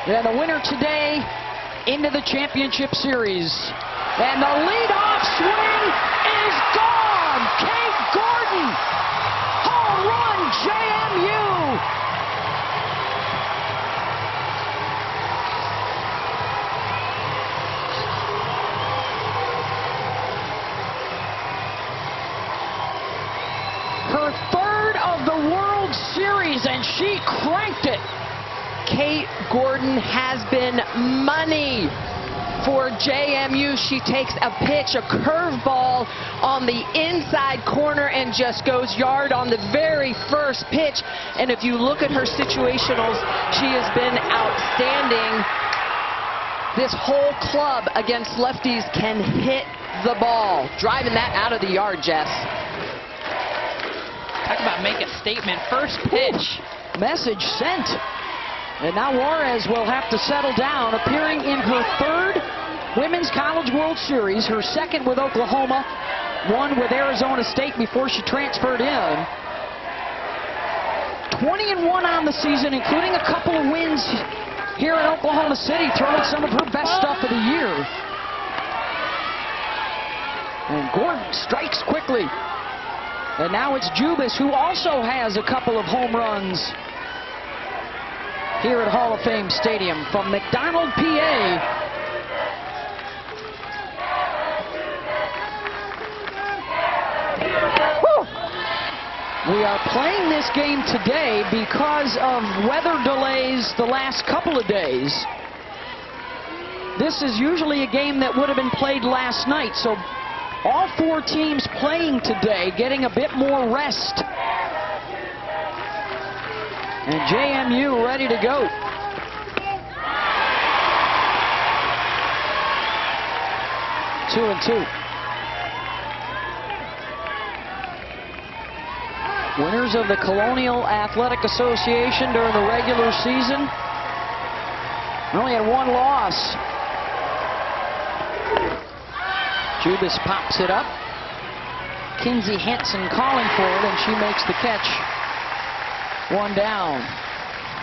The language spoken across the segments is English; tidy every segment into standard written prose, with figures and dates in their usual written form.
And the winner today into the championship series. And the leadoff swing is gone. Kate Gordon, home run, JMU. Her third of the World Series, and she cranked it. Kate Gordon has been money for JMU. She takes a pitch, a curveball on the inside corner and just goes yard on the very first pitch. And if you look at her situationals, she has been outstanding. This whole club against lefties can hit the ball. Driving that out of the yard, Jess. Talk about make a statement. First pitch. Message sent. And now Juarez will have to settle down, appearing in her third Women's College World Series, her second with Oklahoma, one with Arizona State before she transferred in. 20-1 on the season, including a couple of wins here in Oklahoma City, throwing some of her best stuff of the year. And Gordon strikes quickly. And now it's Jubis, who also has a couple of home runs here at Hall of Fame Stadium from McDonald, PA. We are playing this game today because of weather delays the last couple of days. This is usually a game that would have been played last night, so all four teams playing today getting a bit more rest. And JMU ready to go. Two and two. Winners of the Colonial Athletic Association during the regular season. Only had one loss. Jubis pops it up. Kinsey Hansen calling for it, and she makes the catch. One down.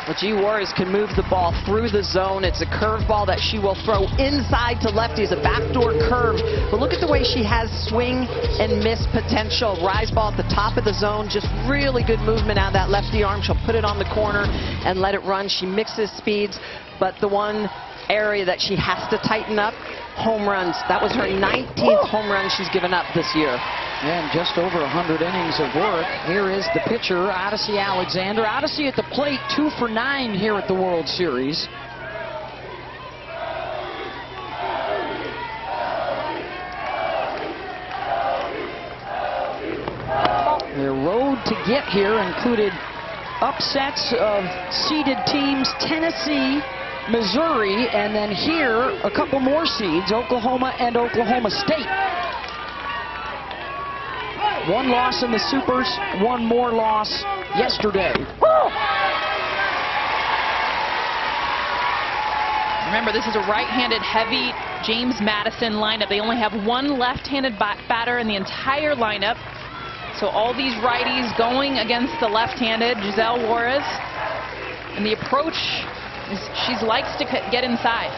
Well, G. Juarez can move the ball through the zone. It's a curveball that she will throw inside to lefties, a backdoor curve. But look at the way she has swing and miss potential. Rise ball at the top of the zone, just really good movement out of that lefty arm. She'll put it on the corner and let it run. She mixes speeds, but the one area that she has to tighten up, home runs. That was her 19th home run she's given up this year. And just over 100 innings of work. Here is the pitcher, Odyssey Alexander. Odyssey at the plate, 2 for 9 here at the World Series. Their road to get here included upsets of seeded teams, Tennessee, Missouri, and then here a couple more seeds, Oklahoma and Oklahoma State. One loss in the Supers, one more loss yesterday. Remember, this is a right-handed heavy James Madison lineup. They only have one left-handed batter in the entire lineup. So all these righties going against the left-handed, Giselle Juarez. And the approach is she likes to get inside.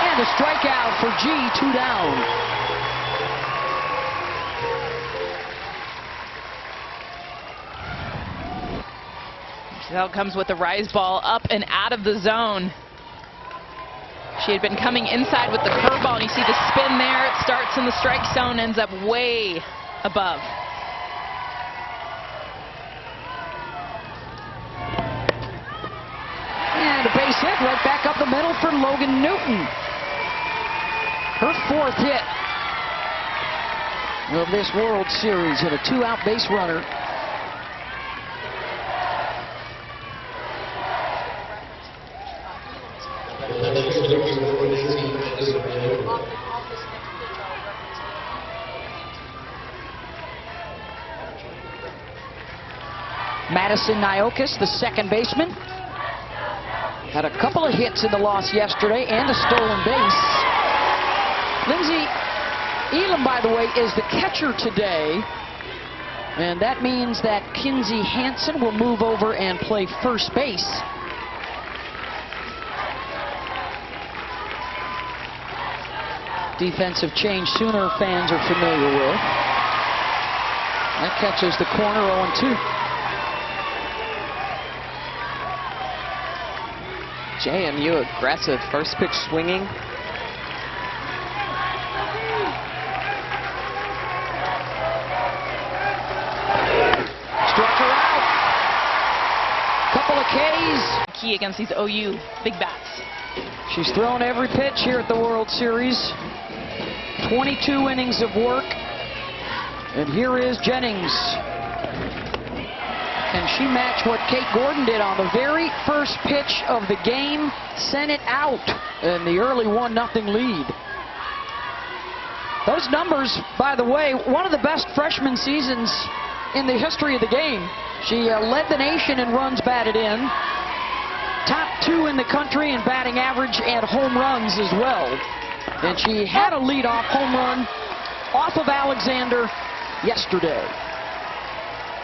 And a strikeout for G, 2 down. Giselle comes with the rise ball up and out of the zone. She had been coming inside with the curveball, and you see the spin there. It starts in the strike zone, ends up way above. And a base hit right back up the middle for Logan Newton. Her 4th hit of this World Series, and a 2-out base runner. Madison Niokas, the second baseman, had a couple of hits in the loss yesterday and a stolen base. Lindsay Elam, by the way, is the catcher today. And that means that Kinsey Hansen will move over and play first base. defensive change Sooner fans are familiar with. That catches the corner, 0-2. JMU aggressive, first pitch swinging. Struck her out. Couple of Ks. Key against these OU big bats. She's thrown every pitch here at the World Series. 22 innings of work. And here is Jennings. Can she match what Kate Gordon did on the very first pitch of the game? Sent it out in the early 1-0 lead. Those numbers, by the way, one of the best freshman seasons in the history of the game. She led the nation in runs batted in. Top 2 in the country in batting average and home runs as well. And she had a leadoff home run off of Alexander yesterday.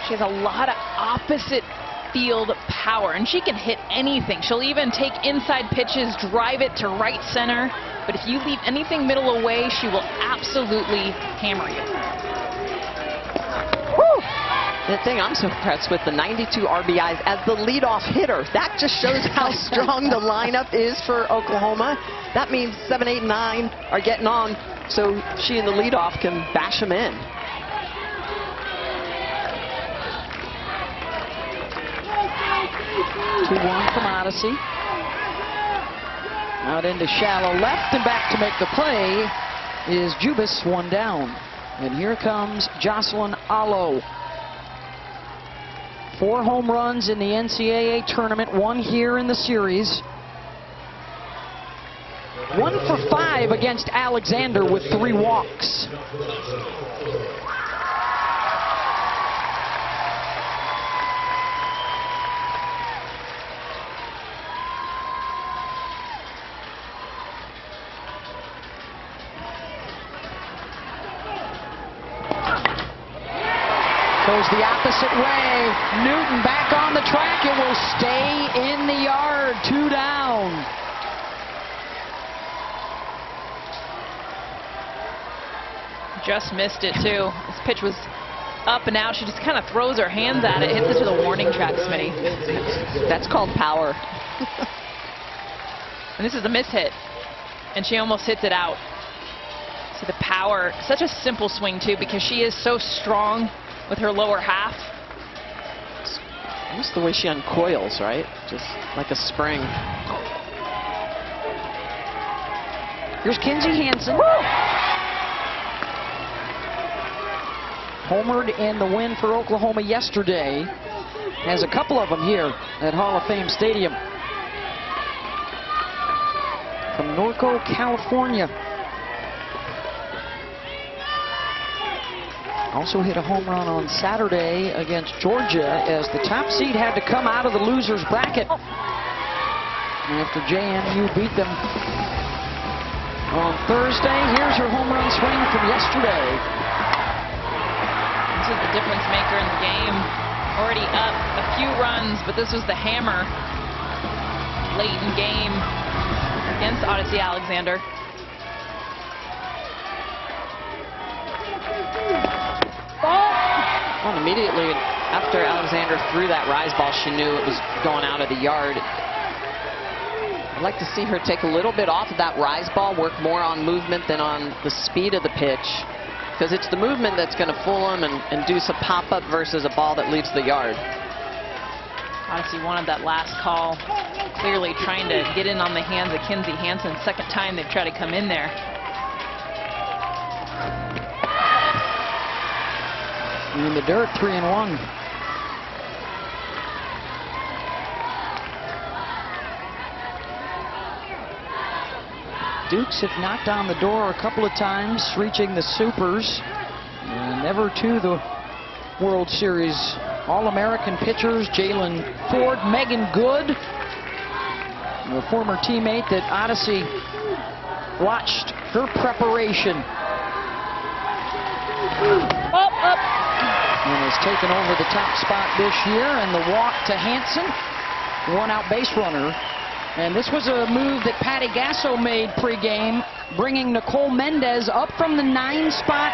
She has a lot of opposite field power, and she can hit anything. She'll even take inside pitches, drive it to right center. But if you leave anything middle away, she will absolutely hammer you. Woo! The thing I'm so impressed with, the 92 RBIs as the leadoff hitter. That just shows how strong the lineup is for Oklahoma. That means 7, 8, and 9 are getting on, so she and the leadoff can bash them in. 2-1 from Odyssey. Out into shallow left and back to make the play is Jubis, 1 down. And here comes Jocelyn Allo. 4 home runs in the NCAA tournament, 1 here in the series. 1 for 5 against Alexander with 3 walks. Goes the opposite way. Newton back on the track. It will stay in the yard. 2 down. Just missed it, too. This pitch was up and out. She just kind of throws her hands at it. Hits it to the warning track, Smitty. That's called power. And this is a miss hit. And she almost hits it out. See the power. Such a simple swing, too, because she is so strong with her lower half. Almost the way she uncoils, right? Just like a spring. Here's Kinsey Hansen. Homered in the win for Oklahoma yesterday. Has a couple of them here at Hall of Fame Stadium. From Norco, California. Also hit a home run on Saturday against Georgia as the top seed had to come out of the loser's bracket after JMU beat them on Thursday. Here's her home run swing from yesterday. This is the difference maker in the game. Already up a few runs, but this was the hammer late in game against Odyssey Alexander. Well, immediately after Alexander threw that rise ball, she knew it was going out of the yard. I'd like to see her take a little bit off of that rise ball, work more on movement than on the speed of the pitch, because it's the movement that's going to fool them and do some pop-up versus a ball that leaves the yard. Odyssey wanted that last call, clearly trying to get in on the hands of Kinsey Hansen. Second time they've tried to come in there. In the dirt, 3-1. Dukes have knocked on the door a couple of times, reaching the supers, and never to the World Series. All-American pitchers, Jalen Ford, Megan Good, a former teammate that Odyssey watched her preparation. Up. And has taken over the top spot this year, and the walk to Hansen, 1-out base runner. And this was a move that Patty Gasso made pregame bringing Nicole Mendez up from the 9 spot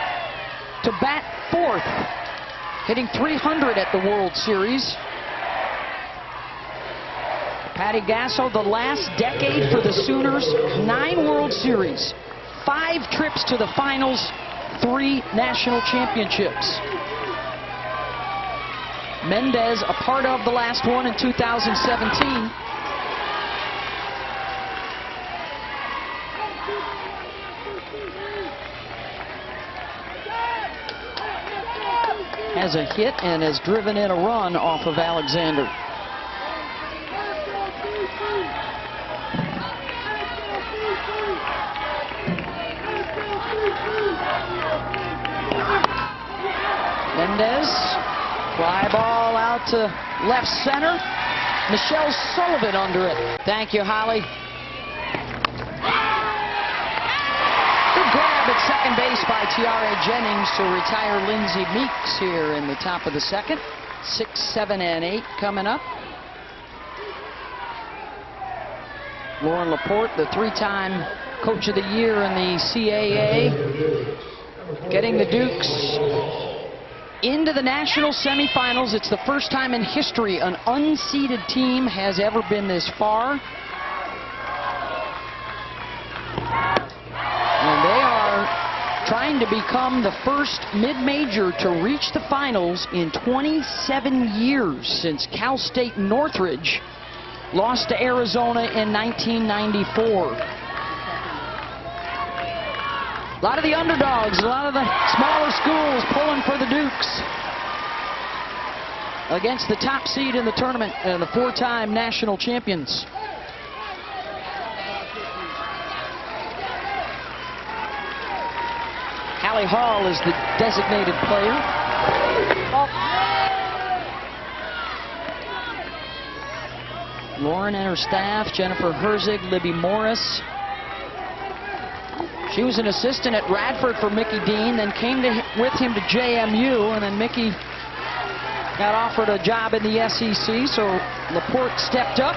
to bat 4th, hitting .300 at the World Series. Patty Gasso, the last decade for the Sooners, 9 World Series, 5 trips to the finals, 3 national championships. Mendez a part of the last one in 2017. Has a hit and has driven in a run off of Alexander. Mendez, fly ball out to left center. Michelle Sullivan under it. Thank you, Holly. Good grab at second base by Tiare Jennings to retire Lindsay Meeks here in the top of the second. 6, 7, and 8 coming up. Lauren Laporte, the 3-time Coach of the Year in the CAA, getting the Dukes into the national semifinals. It's the first time in history an unseeded team has ever been this far. And they are trying to become the first mid-major to reach the finals in 27 years since Cal State Northridge lost to Arizona in 1994. A lot of the underdogs, a lot of the smaller schools pulling for the Dukes against the top seed in the tournament and the 4-time national champions. Hallie Hall is the designated player. Lauren and her staff, Jennifer Herzig, Libby Morris. She was an assistant at Radford for Mickey Dean, then came with him to JMU, and then Mickey got offered a job in the SEC, so Laporte stepped up.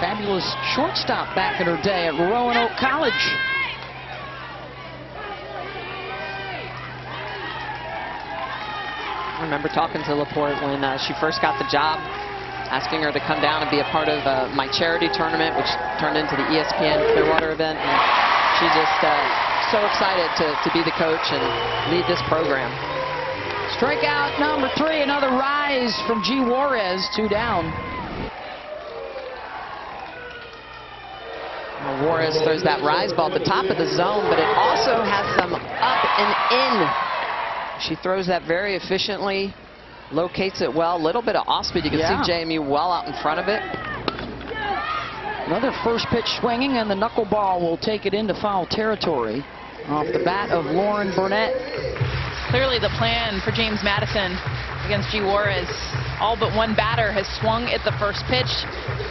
Fabulous shortstop back in her day at Roanoke College. I remember talking to Laporte when she first got the job, asking her to come down and be a part of my charity tournament, which turned into the ESPN Clearwater event. And she's just so excited to be the coach and lead this program. Strikeout number 3, another rise from G. Juarez, 2 down. Well, Juarez throws that rise ball at the top of the zone, but it also has some up and in. She throws that very efficiently. Locates it well. A little bit of off speed. You can see JMU well out in front of it. Another first pitch swinging, and the knuckleball will take it into foul territory off the bat of Lauren Burnett. Clearly the plan for James Madison against G. Juarez. All but one batter has swung at the first pitch,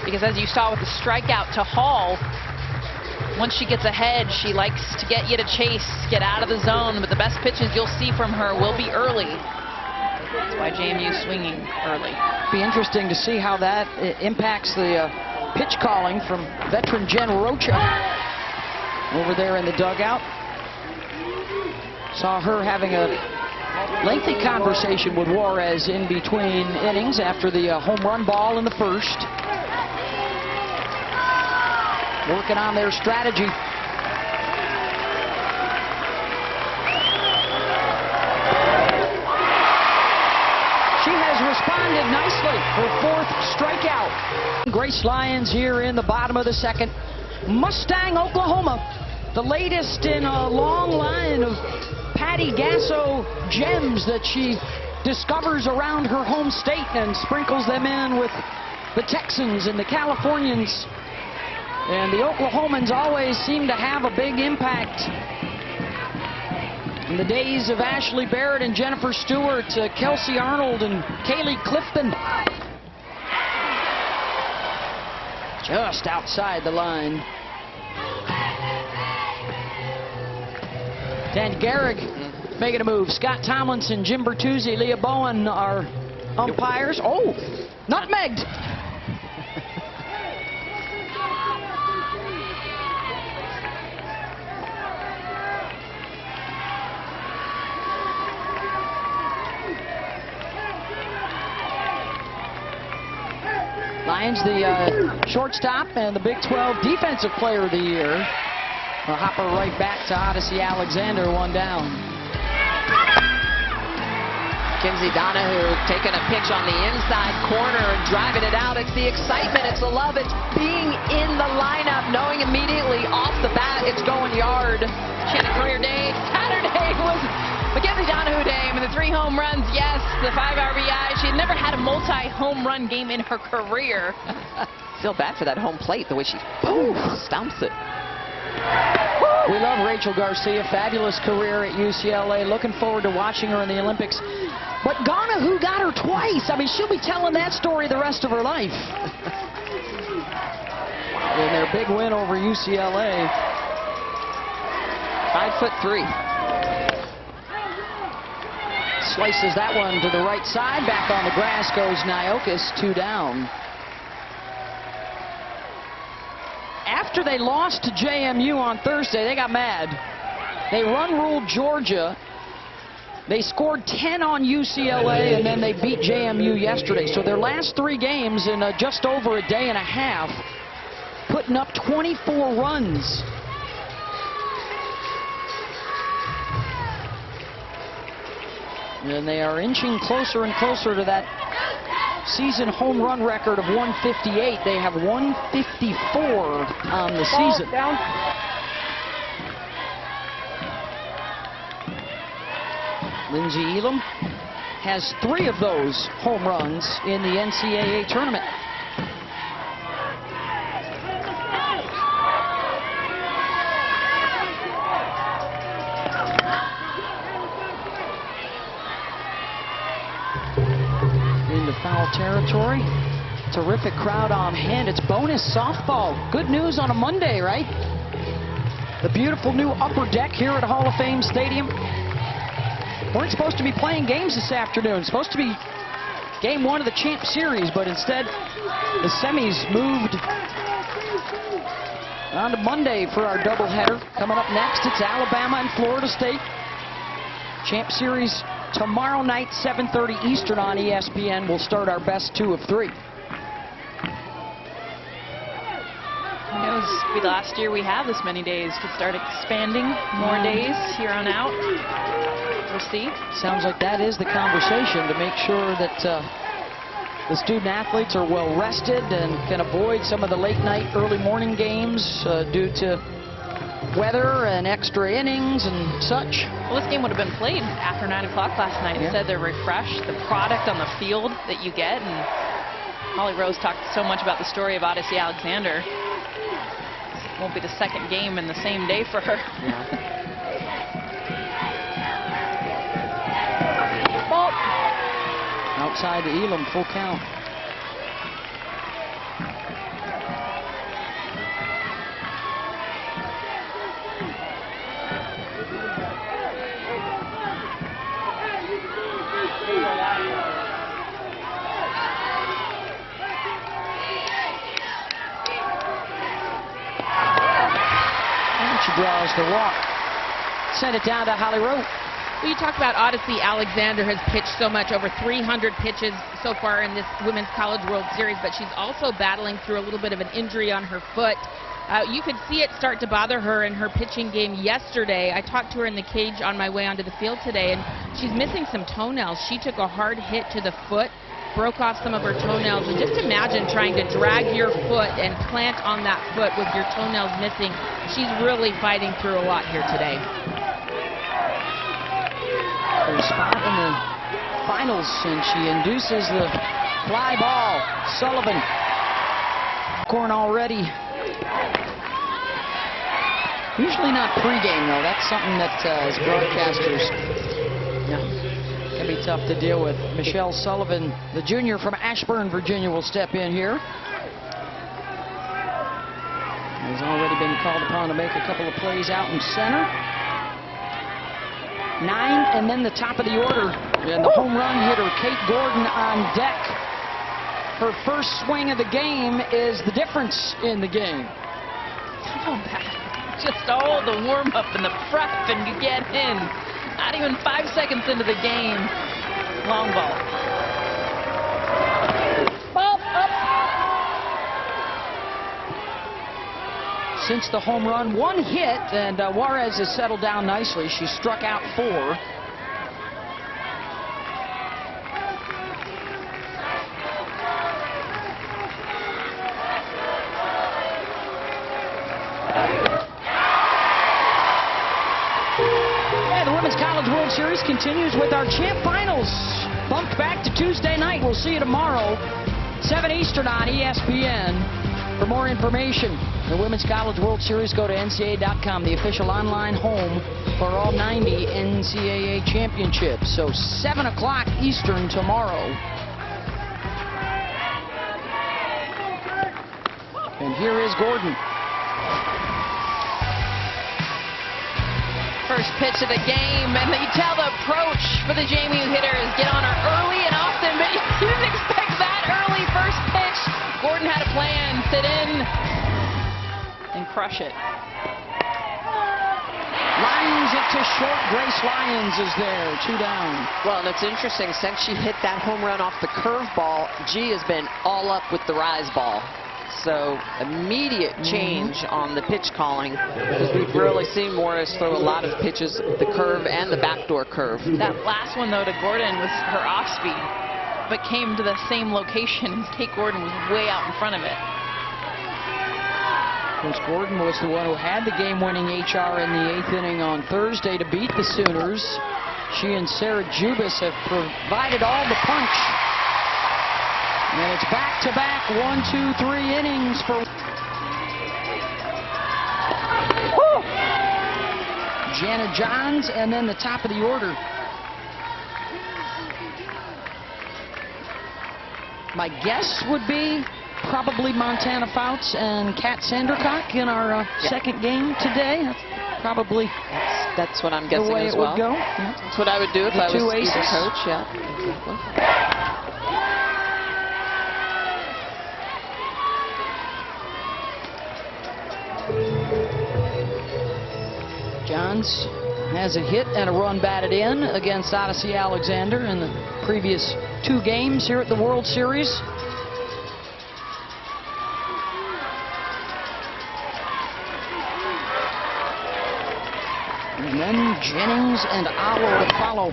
because as you saw with the strikeout to Hall, once she gets ahead, she likes to get you to chase, get out of the zone, but the best pitches you'll see from her will be early. That's why JMU swinging early. Be interesting to see how that impacts the pitch calling from veteran Jen Rocha over there in the dugout. Saw her having a lengthy conversation with Juarez in between innings after the home run ball in the first. Working on their strategy. She has responded nicely. Her 4th strikeout. Grace Lyons here in the bottom of the second. Mustang, Oklahoma. The latest in a long line of Patty Gasso gems that she discovers around her home state and sprinkles them in with the Texans and the Californians. And the Oklahomans always seem to have a big impact. In the days of Ashley Barrett and Jennifer Stewart, Kelsey Arnold and Kaylee Clifton. Just outside the line. Dan Garrick making a move. Scott Tomlinson, Jim Bertuzzi, Leah Bowen are umpires. Oh, nutmegged. Lyons, the shortstop and the Big 12 Defensive Player of the Year. We'll hop her right back to Odyssey Alexander, one down. Kinsey Donahue taking a pitch on the inside corner and driving it out. It's the excitement, it's the love, it's being in the lineup, knowing immediately off the bat it's going yard. She had a career day. Saturday was Mackenzie Donahue day with the 3 home runs, yes, the 5 RBI. She had never had a multi-home run game in her career. Feel bad for that home plate, the way she boom, stomps it. We love Rachel Garcia, fabulous career at UCLA. Looking forward to watching her in the Olympics. But Donahue got her twice. I mean, she'll be telling that story the rest of her life. In their big win over UCLA. 5'3". Slices that one to the right side. Back on the grass goes Nyokas, 2 down. After they lost to JMU on Thursday, they got mad. They run-ruled Georgia. They scored 10 on UCLA, and then they beat JMU yesterday. So their last 3 games in just over a day and a half, putting up 24 runs. And they are inching closer and closer to that season home run record of 158. They have 154 on the season. Lindsey Elam has 3 of those home runs in the NCAA tournament. Into foul territory. Terrific crowd on hand. It's bonus softball. Good news on a Monday, right? The beautiful new upper deck here at Hall of Fame Stadium. Weren't supposed to be playing games this afternoon. Supposed to be game 1 of the Champ Series, but instead the semis moved on to Monday for our doubleheader. Coming up next, it's Alabama and Florida State. Champ Series tomorrow night, 7:30 Eastern on ESPN. We'll start our best 2 of 3. It was be the last year we have this many days. Could start expanding more days here on out. We'll see. Sounds like that is the conversation, to make sure that the student athletes are well rested and can avoid some of the late night, early morning games due to weather and extra innings and such. Well, this game would have been played after 9 o'clock last night. Yeah. Instead, they're refreshed. The product on the field that you get, and Holly Rose talked so much about the story of Odyssey Alexander. This won't be the second game in the same day for her. Yeah. Ball. Outside to Elam, full count. She draws the walk. Send it down to Holly Rowe. Well, you talk about Odyssey Alexander has pitched so much, over 300 pitches so far in this Women's College World Series, but she's also battling through a little bit of an injury on her foot. You could see it start to bother her in her pitching game yesterday. I talked to her in the cage on my way onto the field today, and she's missing some toenails. She took a hard hit to the foot, broke off some of her toenails, and just imagine trying to drag your foot and plant on that foot with your toenails missing. She's really fighting through a lot here today. Her spot in the finals, and she induces the fly ball. Sullivan. Corn already. Usually not pregame, though. That's something that as broadcasters can be tough to deal with. Michelle Sullivan, the junior from Ashburn, Virginia, will step in here. Has already been called upon to make a couple of plays out in center. 9, and then the top of the order, and the home run hitter, Kate Gordon, on deck. Her first swing of the game is the difference in the game. Oh, man. Just all the warm-up and the prep, and you get in. Not even 5 seconds into the game. Long ball. Ball up. since the home run. 1 hit, and Juarez has settled down nicely. She struck out 4. And the Women's College World Series continues with our champ finals. Bumped back to Tuesday night. We'll see you tomorrow, 7 Eastern on ESPN. For more information, the Women's College World Series, go to NCAA.com, the official online home for all 90 NCAA championships. So 7 o'clock Eastern tomorrow. And here is Gordon. First pitch of the game, and you tell the approach for the JMU hitters. Get on her early and often, but you didn't expect that early first pitch. Gordon had a plan, sit in and crush it. Lyons it to short. Grace Lyons is there, 2 down. Well, and it's interesting, since she hit that home run off the curveball, G has been all up with the rise ball. So immediate change on the pitch calling, because we've really seen Morris throw a lot of pitches, the curve and the backdoor curve. That last one, though, to Gordon was her off speed, but came to the same location. Kate Gordon was way out in front of it. Of course, Gordon was the one who had the game-winning HR in the 8th inning on Thursday to beat the Sooners. She and Sarah Jubis have provided all the punch. And it's back-to-back 1, 2, 3 innings for Jana Johns, and then the top of the order. My guess would be probably Montana Fouts and Kat Sandercock in our second game today. That's probably that's what I'm guessing the way as it well. would go. Yeah. That's what I would do if The I was two either aces. coach. Yeah, exactly. Johns has a hit and a run batted in against Odyssey Alexander in the previous 2 games here at the World Series. And then Jennings and Allo to follow.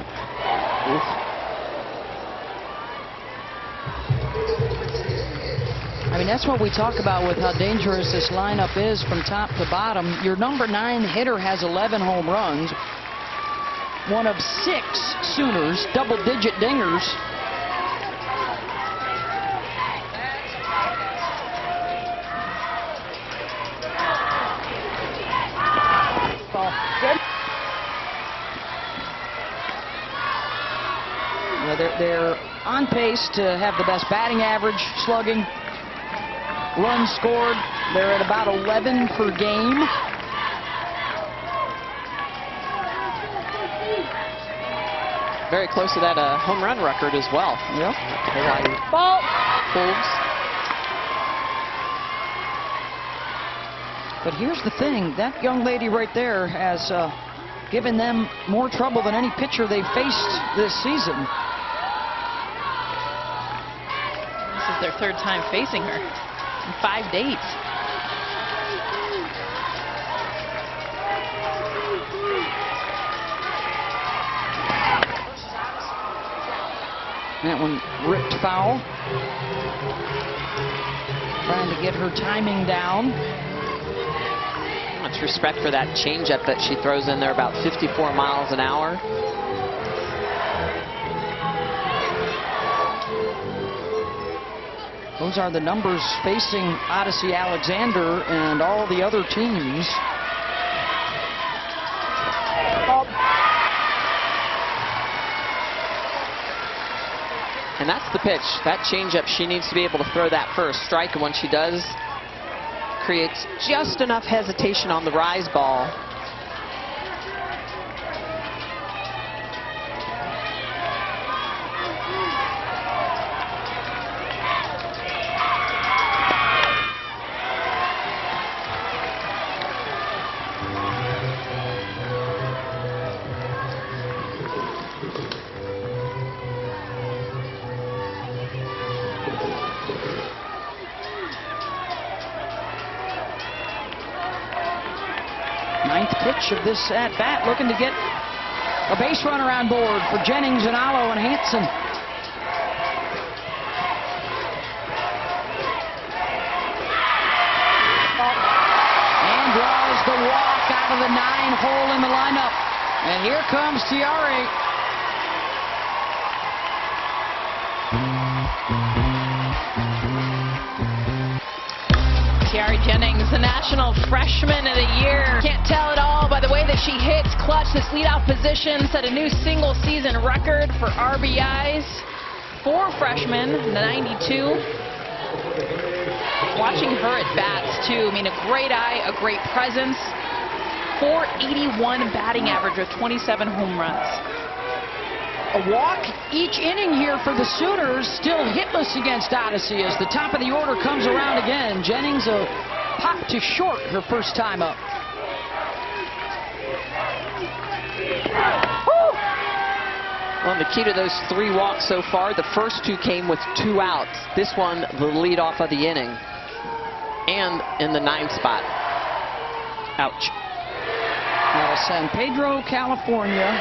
I mean, that's what we talk about with how dangerous this lineup is from top to bottom. Your number 9 hitter has 11 home runs. One of 6 Sooners, double-digit dingers. Well, they're on pace to have the best batting average, slugging, runs scored. They're at about 11 per game. Very close to that home run record as well. Yep. Ball. Holds. But here's the thing, that young lady right there has given them more trouble than any pitcher they've faced this season. This is their 3rd time facing her in 5 dates. That one ripped foul. Trying to get her timing down. Much respect for that changeup that she throws in there, about 54 miles an hour. Those are the numbers facing Odyssey Alexander and all the other teams. And that's the pitch. That changeup, she needs to be able to throw that for a strike, and when she does, creates just enough hesitation on the rise ball. Ninth pitch of this at-bat, looking to get a base runner on board for Jennings and Allo and Hanson. And draws the walk out of the 9-hole in the lineup. And here comes Tiare. Tiare Jennings, the National Freshman of the Year. Can't tell it all by the way that she hits clutch. This leadoff position set a new single-season record for RBIs. 4 freshmen, the 92. Watching her at bats, too. I mean, a great eye, a great presence. .481 batting average with 27 home runs. A walk each inning here for the Sooners, still hitless against Odyssey as the top of the order comes around again. Jennings a pop to short her first time up. Well, the key to those 3 walks so far, the first 2 came with 2 outs. This one, the lead off of the inning. And in the 9th spot. Ouch. Out of San Pedro, California.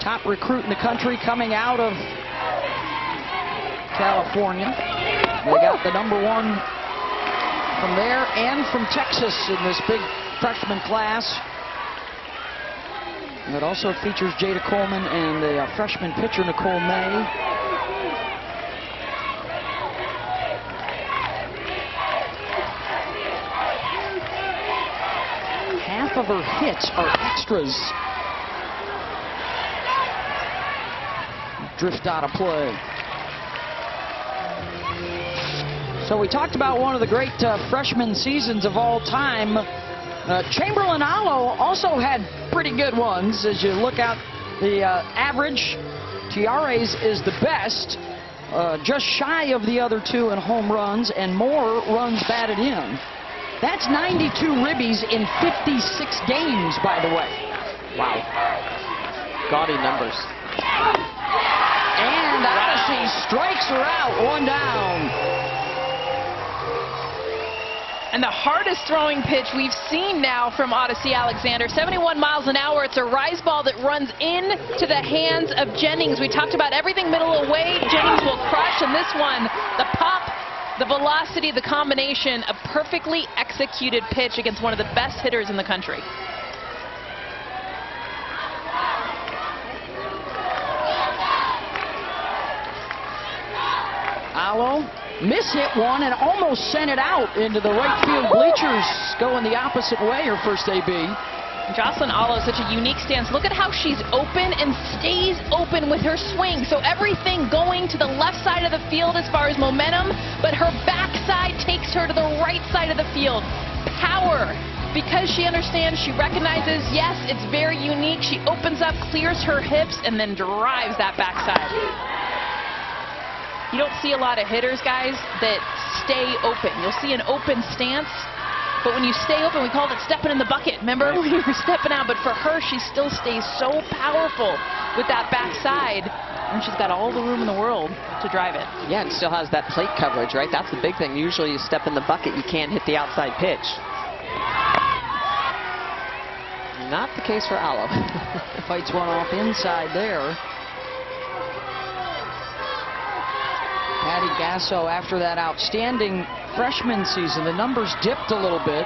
Top recruit in the country coming out of California. They got the #1 from there and from Texas in this big freshman class. And it also features Jada Coleman and the freshman pitcher Nicole May. Half of her hits are extras. Drift out of play. So we talked about one of the great freshman seasons of all time. Chamberlain Allo also had pretty good ones. As you look out the average, Tiare's is the best. Just shy of the other 2 in home runs and more runs batted in. That's 92 ribbies in 56 games, by the way. Wow. Gaudy numbers. And Odyssey strikes her out, 1 down. And the hardest throwing pitch we've seen now from Odyssey Alexander, 71 miles an hour. It's a rise ball that runs into the hands of Jennings. We talked about everything middle away. Jennings will crush, and this one, the pop, the velocity, the combination, a perfectly executed pitch against one of the best hitters in the country. Allo miss-hit one and almost sent it out into the right field bleachers, going the opposite way her first AB. Jocelyn Allo, such a unique stance. Look at how she's open and stays open with her swing. So everything going to the left side of the field as far as momentum, but her backside takes her to the right side of the field. Power. Because she understands, she recognizes, yes, it's very unique. She opens up, clears her hips, and then drives that backside. You don't see a lot of hitters, guys, that stay open. You'll see an open stance, but when you stay open, we called it stepping in the bucket. Remember when you were stepping out? But for her, she still stays so powerful with that backside, and she's got all the room in the world to drive it. Yeah, and still has that plate coverage, right? That's the big thing. Usually you step in the bucket, you can't hit the outside pitch. Not the case for Allo. Fights one off inside there. Patty Gasso, after that outstanding freshman season, the numbers dipped a little bit.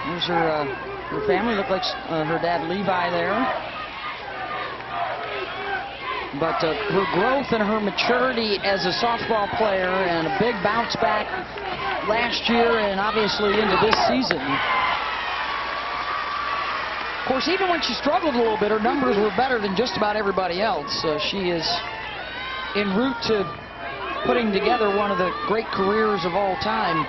There's her family, looked like her dad Levi there. But her growth and her maturity as a softball player and a big bounce back last year and obviously into this season. Of course, even when she struggled a little bit, her numbers were better than just about everybody else. She is en route to putting together one of the great careers of all time.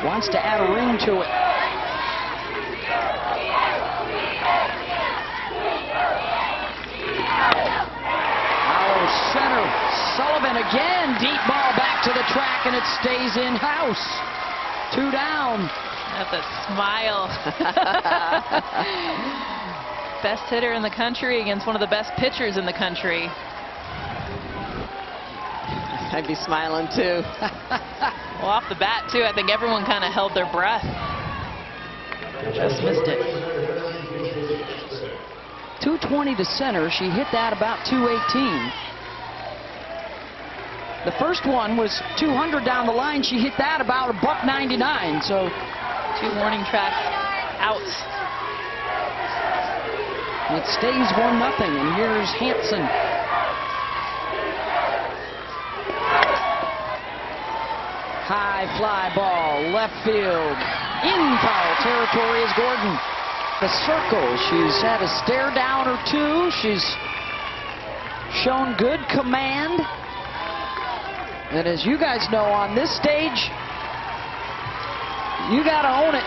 Wants to add a ring to it. Allo center. Sullivan again. Deep ball back to the track, and it stays in house. 2 down. That's a smile. Best hitter in the country against one of the best pitchers in the country. I'd be smiling too. Well, off the bat, too, I think everyone kind of held their breath. Just missed it. 220 to center. She hit that about 218. The first one was 200 down the line. She hit that about $1.99. So 2 warning tracks out. it stays 1-0. And here's Hansen. High fly ball, left field. In foul territory is Gordon. The circle. She's had a stare down or two. She's shown good command. And as you guys know, on this stage, you got to own it.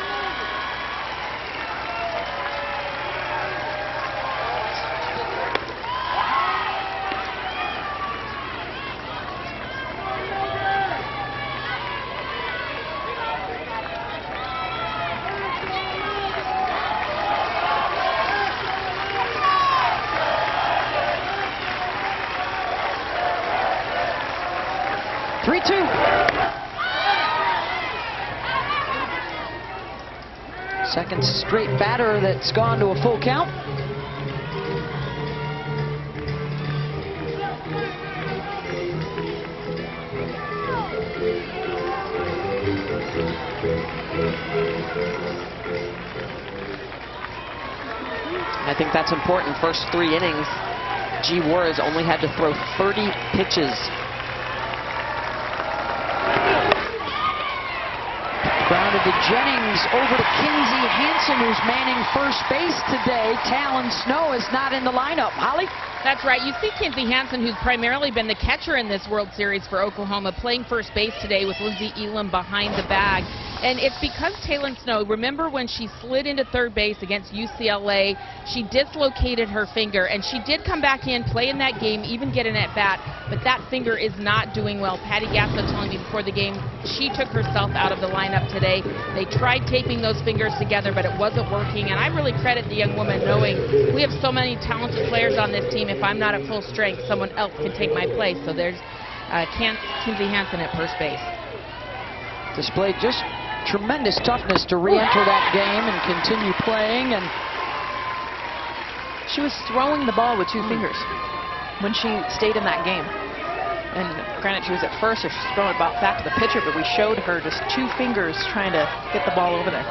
Second straight batter that's gone to a full count. I think that's important. First 3 innings, G. Juarez only had to throw 30 pitches. Grounded to Jennings, over to Kinsey Hansen, who's manning first base today. Talon Snow is not in the lineup. Holly? That's right. You see Kinsey Hansen, who's primarily been the catcher in this World Series for Oklahoma, playing first base today with Lindsey Elam behind the bag. And it's because Talon Snow, remember when she slid into third base against UCLA, she dislocated her finger, and she did come back in, play in that game, even get an at-bat, but that finger is not doing well. Patty Gasso telling me before the game she took herself out of the lineup today. They tried taping those fingers together, but it wasn't working, and I really credit the young woman knowing we have so many talented players on this team. If I'm not at full strength, someone else can take my place. So there's Kinsey Hansen at first base. Displayed just tremendous toughness to re-enter that game and continue playing. And she was throwing the ball with 2 fingers when she stayed in that game. And granted, she was at first, so she's throwing it back to the pitcher, but we showed her just 2 fingers trying to get the ball over there.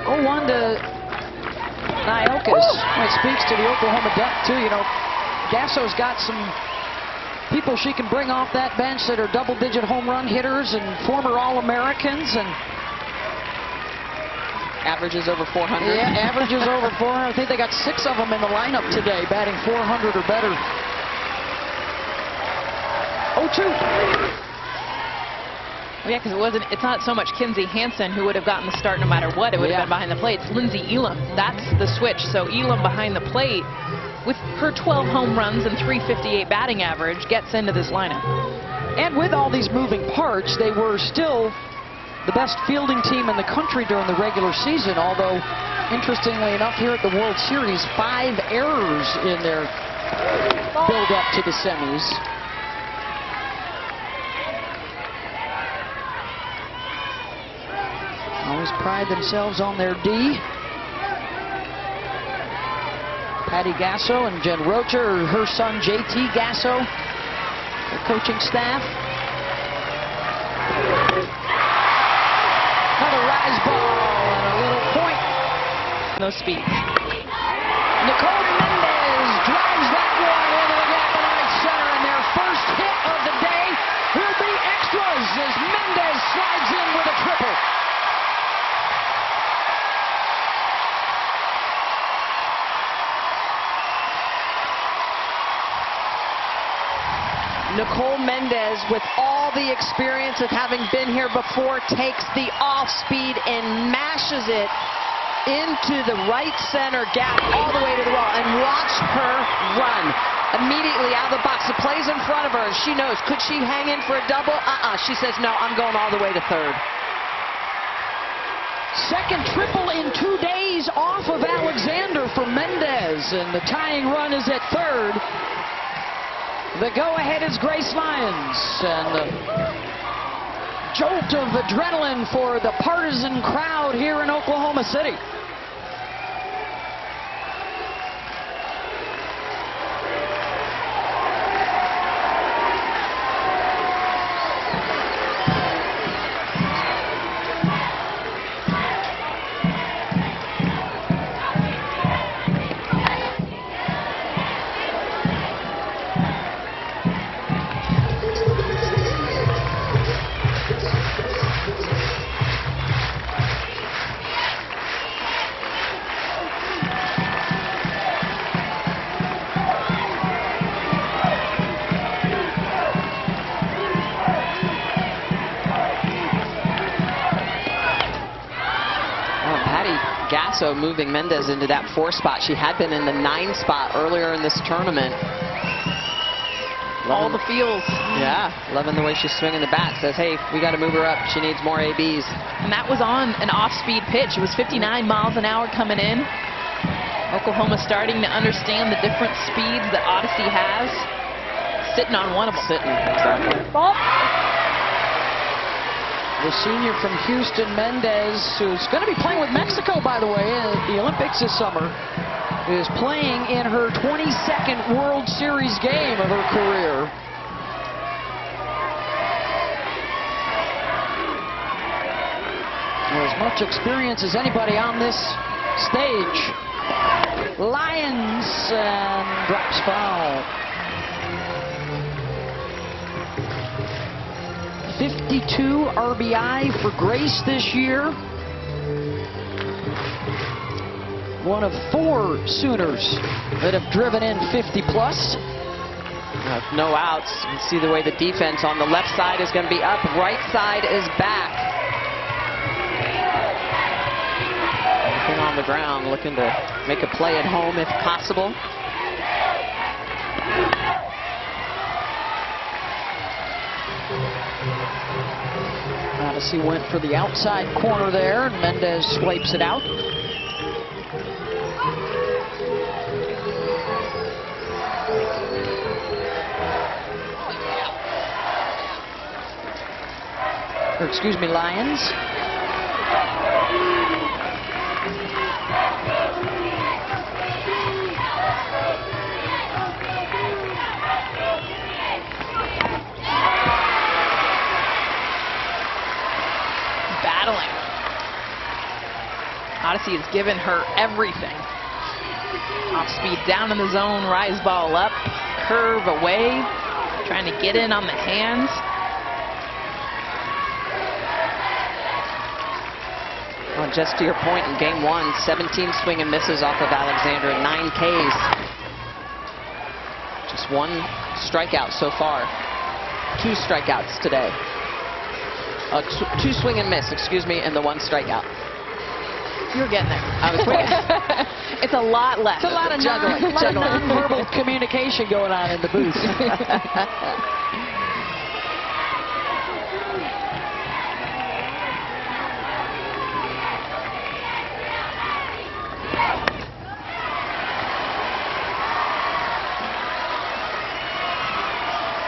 0-1 to Nyokas. It speaks to the Oklahoma depth, too. You know, Gasso's got some people she can bring off that bench that are double-digit home run hitters and former All-Americans, and averages over 400. Yeah, averages over 400. I think they got 6 of them in the lineup today, batting 400 or better. 0-2. Well, yeah, because it's not so much Kinsey Hansen who would have gotten the start no matter what. It would have been behind the plate. It's Lindsey Elam. That's the switch. So Elam behind the plate with her 12 home runs and .358 batting average gets into this lineup. And with all these moving parts, they were still the best fielding team in the country during the regular season, although interestingly enough here at the World Series, 5 errors in their build-up to the semis. Always pride themselves on their D. Patty Gasso and Jen Rocha, her son JT Gasso, the coaching staff. Another rise ball and a little point. No speed. Nicole Mendez drives that one into the gap in right center, and their first hit of the day will be extras as Mendez slides in with a triple. Nicole Mendez, with all the experience of having been here before, takes the off speed and mashes it into the right center gap all the way to the wall. And watch her run immediately out of the box. The play's in front of her. She knows, could she hang in for a double? She says, no, I'm going all the way to third. Second triple in 2 days off of Alexander for Mendez, and the tying run is at third. The go-ahead is Grace Lyons, and the jolt of adrenaline for the partisan crowd here in Oklahoma City. Gasso moving Mendez into that 4 spot. She had been in the 9 spot earlier in this tournament. All the feels. Yeah, loving the way she's swinging the bat. Says, hey, we got to move her up. She needs more ABs. And that was on an off-speed pitch. It was 59 miles an hour coming in. Oklahoma starting to understand the different speeds that Odyssey has. Sitting on one of them. Sitting, exactly. Ball. The senior from Houston, Mendez, who's going to be playing with Mexico, by the way, at the Olympics this summer, is playing in her 22nd World Series game of her career. As much experience as anybody on this stage. Lyons and drops foul. 52 RBI for Grace this year. One of 4 Sooners that have driven in 50 plus. No outs. You see the way the defense on the left side is going to be up. Right side is back. Everything on the ground, looking to make a play at home if possible. Odyssey went for the outside corner there, and Mendez swipes it out. Or excuse me, Lyons. Battling. Odyssey has given her everything. Off speed down in the zone, rise ball up, curve away, trying to get in on the hands. Well, just to your point, in game 1, 17 swing and misses off of Alexander, 9 Ks. Just 1 strikeout so far. 2 strikeouts today. 2 swing and miss, excuse me, and the 1 strikeout. You're getting there. I was waiting. It's a lot less. It's a lot of non-verbal communication going on in the booth. A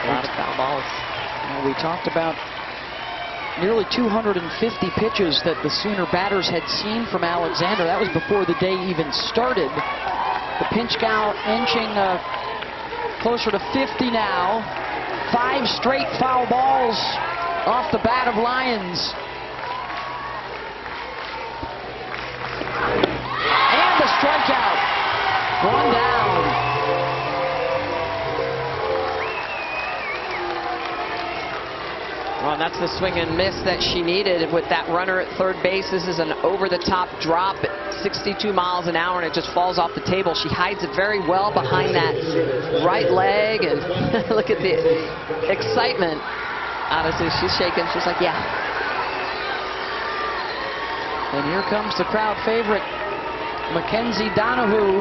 lot of foul balls. We talked about nearly 250 pitches that the Sooner batters had seen from Alexander. That was before the day even started. The pinch count inching closer to 50 now. 5 straight foul balls off the bat of Lyons. And the strikeout. 1 down. Well, that's the swing and miss that she needed with that runner at third base. This is an over-the-top drop at 62 miles an hour, and it just falls off the table. She hides it very well behind that right leg, and look at the excitement. Honestly, she's shaking. She's like, yeah. And here comes the crowd favorite, Mackenzie Donahue.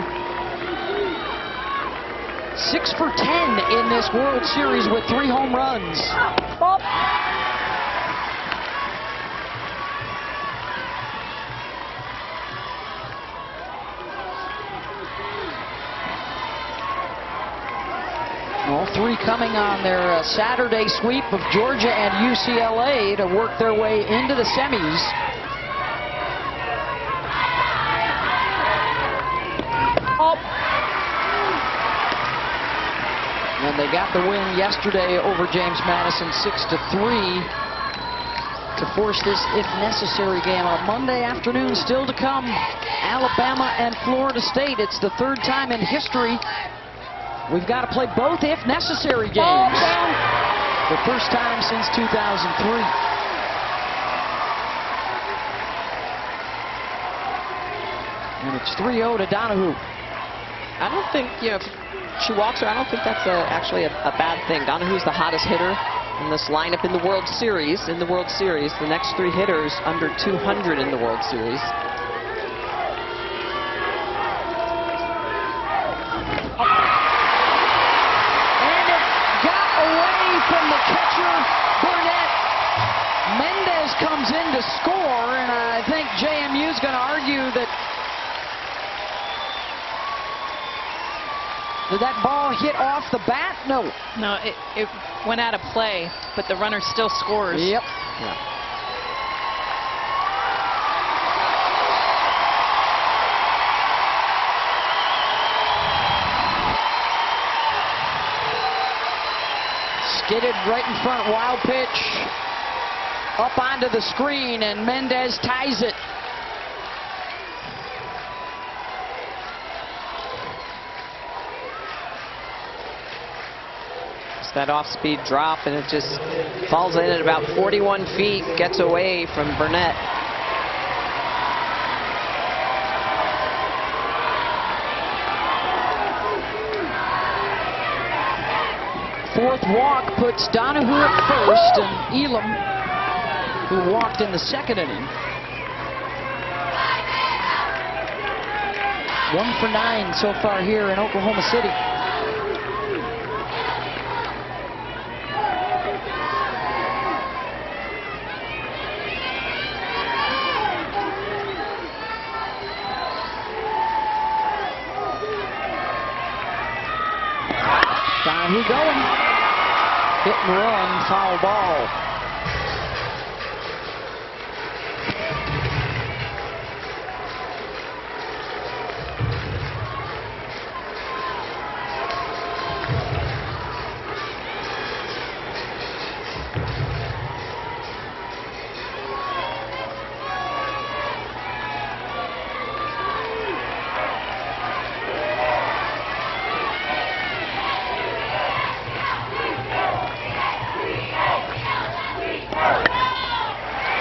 6 for 10 in this World Series with 3 home runs. Bop. All three coming on their Saturday sweep of Georgia and UCLA to work their way into the semis. Oh. And they got the win yesterday over James Madison 6-3 to force this if necessary game on Monday afternoon. Still to come, Alabama and Florida State. It's the third time in history we've got to play both if necessary games. The first time since 2003. And it's 3-0 to Donahue. I don't think, if she walks her, I don't think that's actually a bad thing. Donahue's the hottest hitter in this lineup in the World Series. The next three hitters under 200 in the World Series. And it got away from the catcher, Burnett. Mendez comes in to score, and I think JMU's going to argue that did that ball hit off the bat? No. No, it went out of play, but the runner still scores. Yep. Yeah. Skidded right in front, wild pitch. Up onto the screen, and Mendez ties it. That off-speed drop, and it just falls in at about 41 feet, gets away from Burnett. Fourth walk puts Donahue at first, and Elam, who walked in the second inning. 1 for 9 so far here in Oklahoma City. Donahue going. Hit and run, foul ball.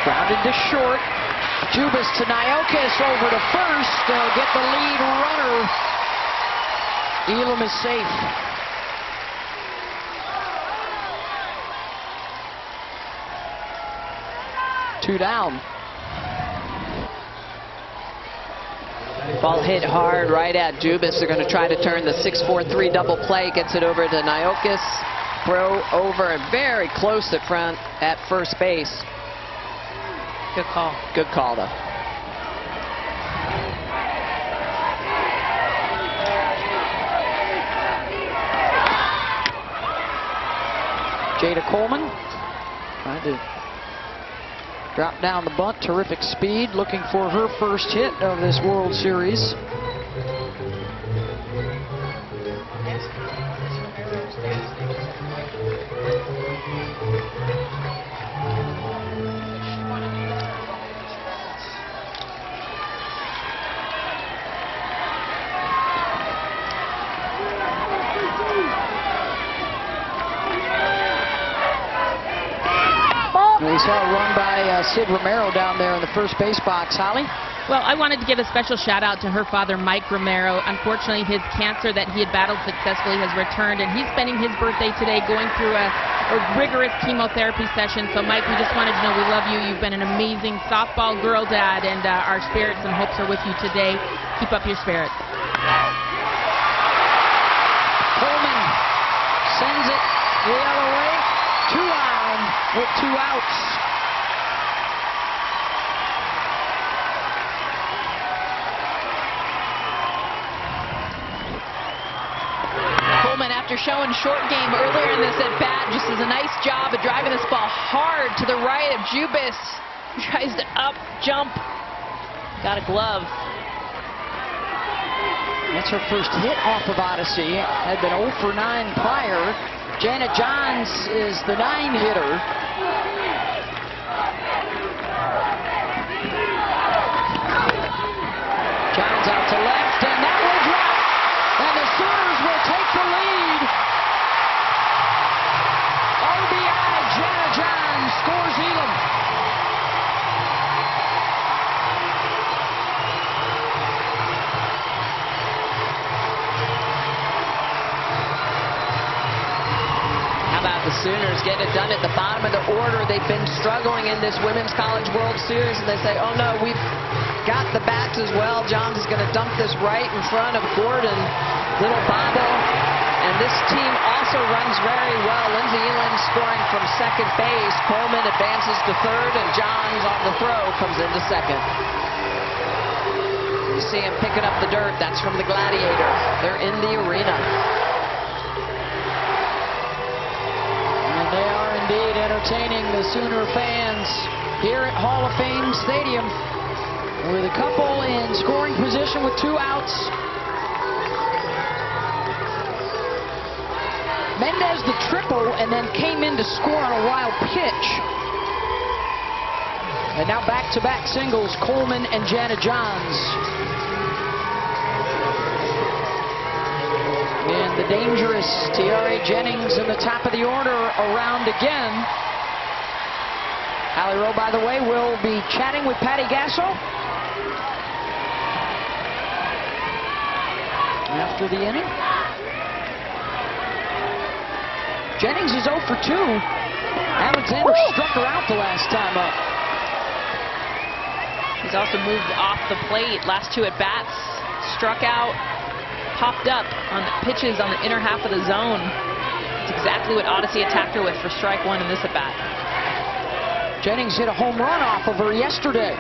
Grounded to short. Jubas to Niokis over to first. They'll get the lead runner. Elam is safe. Two down. Ball hit hard right at Jubas. They're going to try to turn the 6-4-3 double play. Gets it over to Niokis. Throw over and very close at front at first base. Good call. Good call, though. Jada Coleman trying to drop down the bunt. Terrific speed, looking for her first hit of this World Series. We saw a run by Sid Romero down there in the first base box. Holly? Well, I wanted to give a special shout out to her father, Mike Romero. Unfortunately, his cancer that he had battled successfully has returned, and he's spending his birthday today going through a rigorous chemotherapy session. So, Mike, we just wanted to know we love you. You've been an amazing softball girl dad, and our spirits and hopes are with you today. Keep up your spirit. Coleman sends it the other way. 2 on with 2 outs. after showing short game earlier in this at bat. Just does a nice job of driving this ball hard to the right of Jubis. Tries to up, jump. Got a glove. That's her first hit off of Odyssey. Had been 0 for 9 prior. Janet Johns is the 9 hitter. Johns out to left, and that will drop. And the Sooners will take the lead. RBI, Janet Johns scores Elam. The Sooners getting it done at the bottom of the order. They've been struggling in this Women's College World Series, and they say, oh no, we've got the bats as well. Johns is going to dump this right in front of Gordon. Little bobble. And this team also runs very well. Lindsay Elam scoring from second base. Coleman advances to third, and Johns on the throw comes into second. You see him picking up the dirt. That's from the Gladiator. They're in the arena. They are indeed entertaining the Sooner fans here at Hall of Fame Stadium, with a couple in scoring position with 2 outs. Mendez the triple, and then came in to score on a wild pitch. And now back-to-back singles, Coleman and Janet Johns. And the dangerous Tiare Jennings in the top of the order around again. Hallie Rowe, by the way, will be chatting with Patty Gasso after the inning. Jennings is 0 for 2. Alexander struck her out the last time up. He's also moved off the plate. Last 2 at bats, struck out. Popped up on the pitches on the inner half of the zone. It's exactly what Odyssey attacked her with for strike 1 in this at bat. Jennings hit a home run off of her yesterday.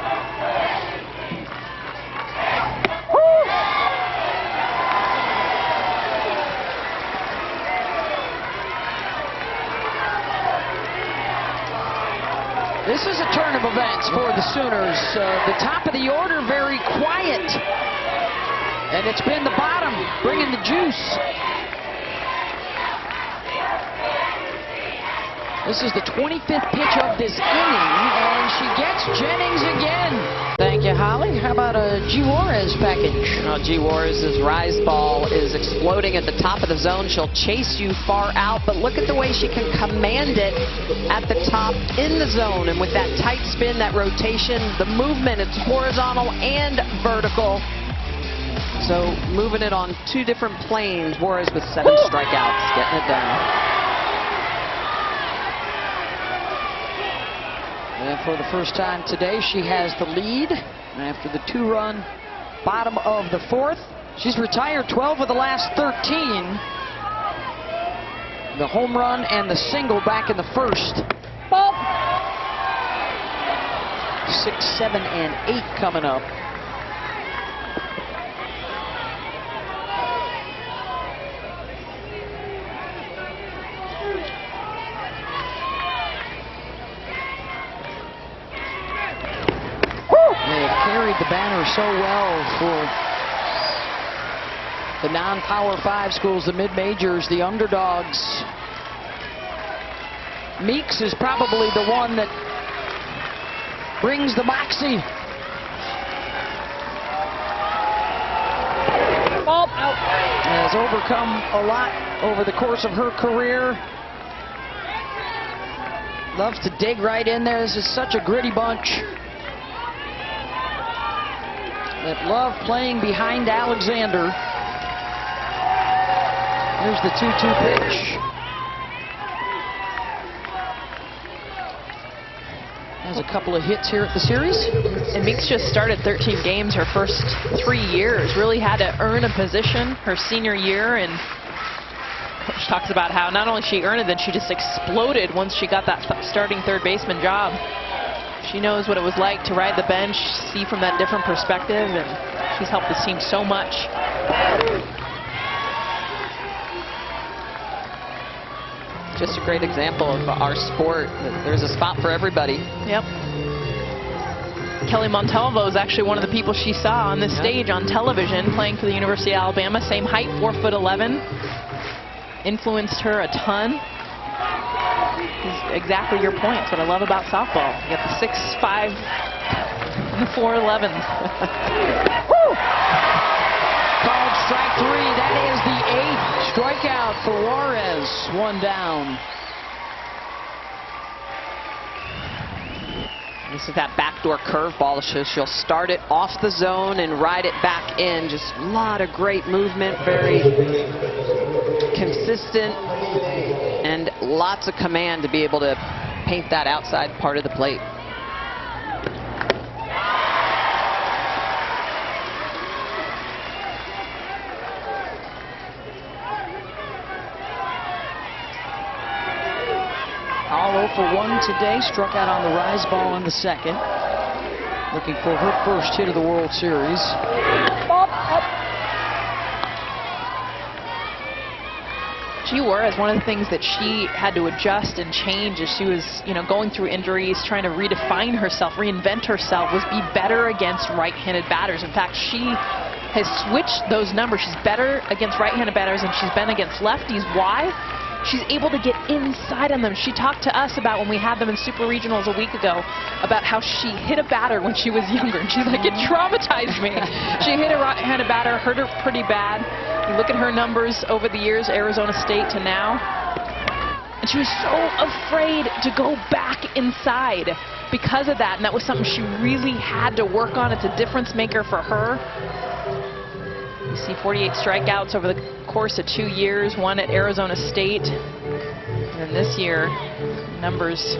This is a turn of events for the Sooners. The top of the order very quiet. And it's been the bottom bringing the juice. This is the 25th pitch of this inning, and she gets Jennings again. Thank you, Holly. How about a G. Juarez package? G. Juarez's rise ball is exploding at the top of the zone. She'll chase you far out, but look at the way she can command it at the top in the zone. And with that tight spin, that rotation, the movement, it's horizontal and vertical. So moving it on 2 different planes. Juarez with 7 strikeouts, getting it done. And for the first time today, she has the lead after the 2-run bottom of the 4th. She's retired 12 of the last 13. The home run and the single back in the 1st. 6, 7, and 8 coming up. The banner so well for the non-Power 5 schools, the mid-majors, the underdogs. Meeks is probably the one that brings the moxie. Ball out. Has overcome a lot over the course of her career. Loves to dig right in there. This is such a gritty bunch that love playing behind Alexander. Here's the 2-2 pitch. Has a couple of hits here at the series. And Meeks just started 13 games her first 3 years. Really had to earn a position her senior year, and coach talks about how not only she earned it, then she just exploded once she got that starting third baseman job. She knows what it was like to ride the bench, see from that different perspective, and she's helped this team so much. just a great example of our sport. There's a spot for everybody. Yep. Kelly Montalvo is actually one of the people she saw on this stage on television playing for the University of Alabama. Same height, 4'11". Influenced her a ton. Is exactly your point. That's what I love about softball. You got the 6'5" and the 4'11". Called strike 3. That is the 8th strikeout for Juarez. 1 down. This is that backdoor curveball. She'll start it off the zone and ride it back in. Just a lot of great movement, very consistent, and lots of command to be able to paint that outside part of the plate. All 0 for 1 today. Struck out on the rise ball in the 2nd. Looking for her first hit of the World Series. G. Juarez, one of the things that she had to adjust and change as she was, going through injuries, trying to redefine herself, reinvent herself, was be better against right-handed batters. In fact, she has switched those numbers. She's better against right-handed batters than she's been against lefties. Why? She's able to get inside on them. She talked to us about when we had them in Super Regionals a week ago about how she hit a batter when she was younger. And she's like, it traumatized me. She hit a right-handed batter, hurt her pretty bad. You look at her numbers over the years, Arizona State to now. And she was so afraid to go back inside because of that. And that was something she really had to work on. It's a difference maker for her. You see 48 strikeouts over the course of 2 years, 1 at Arizona State. And this year, numbers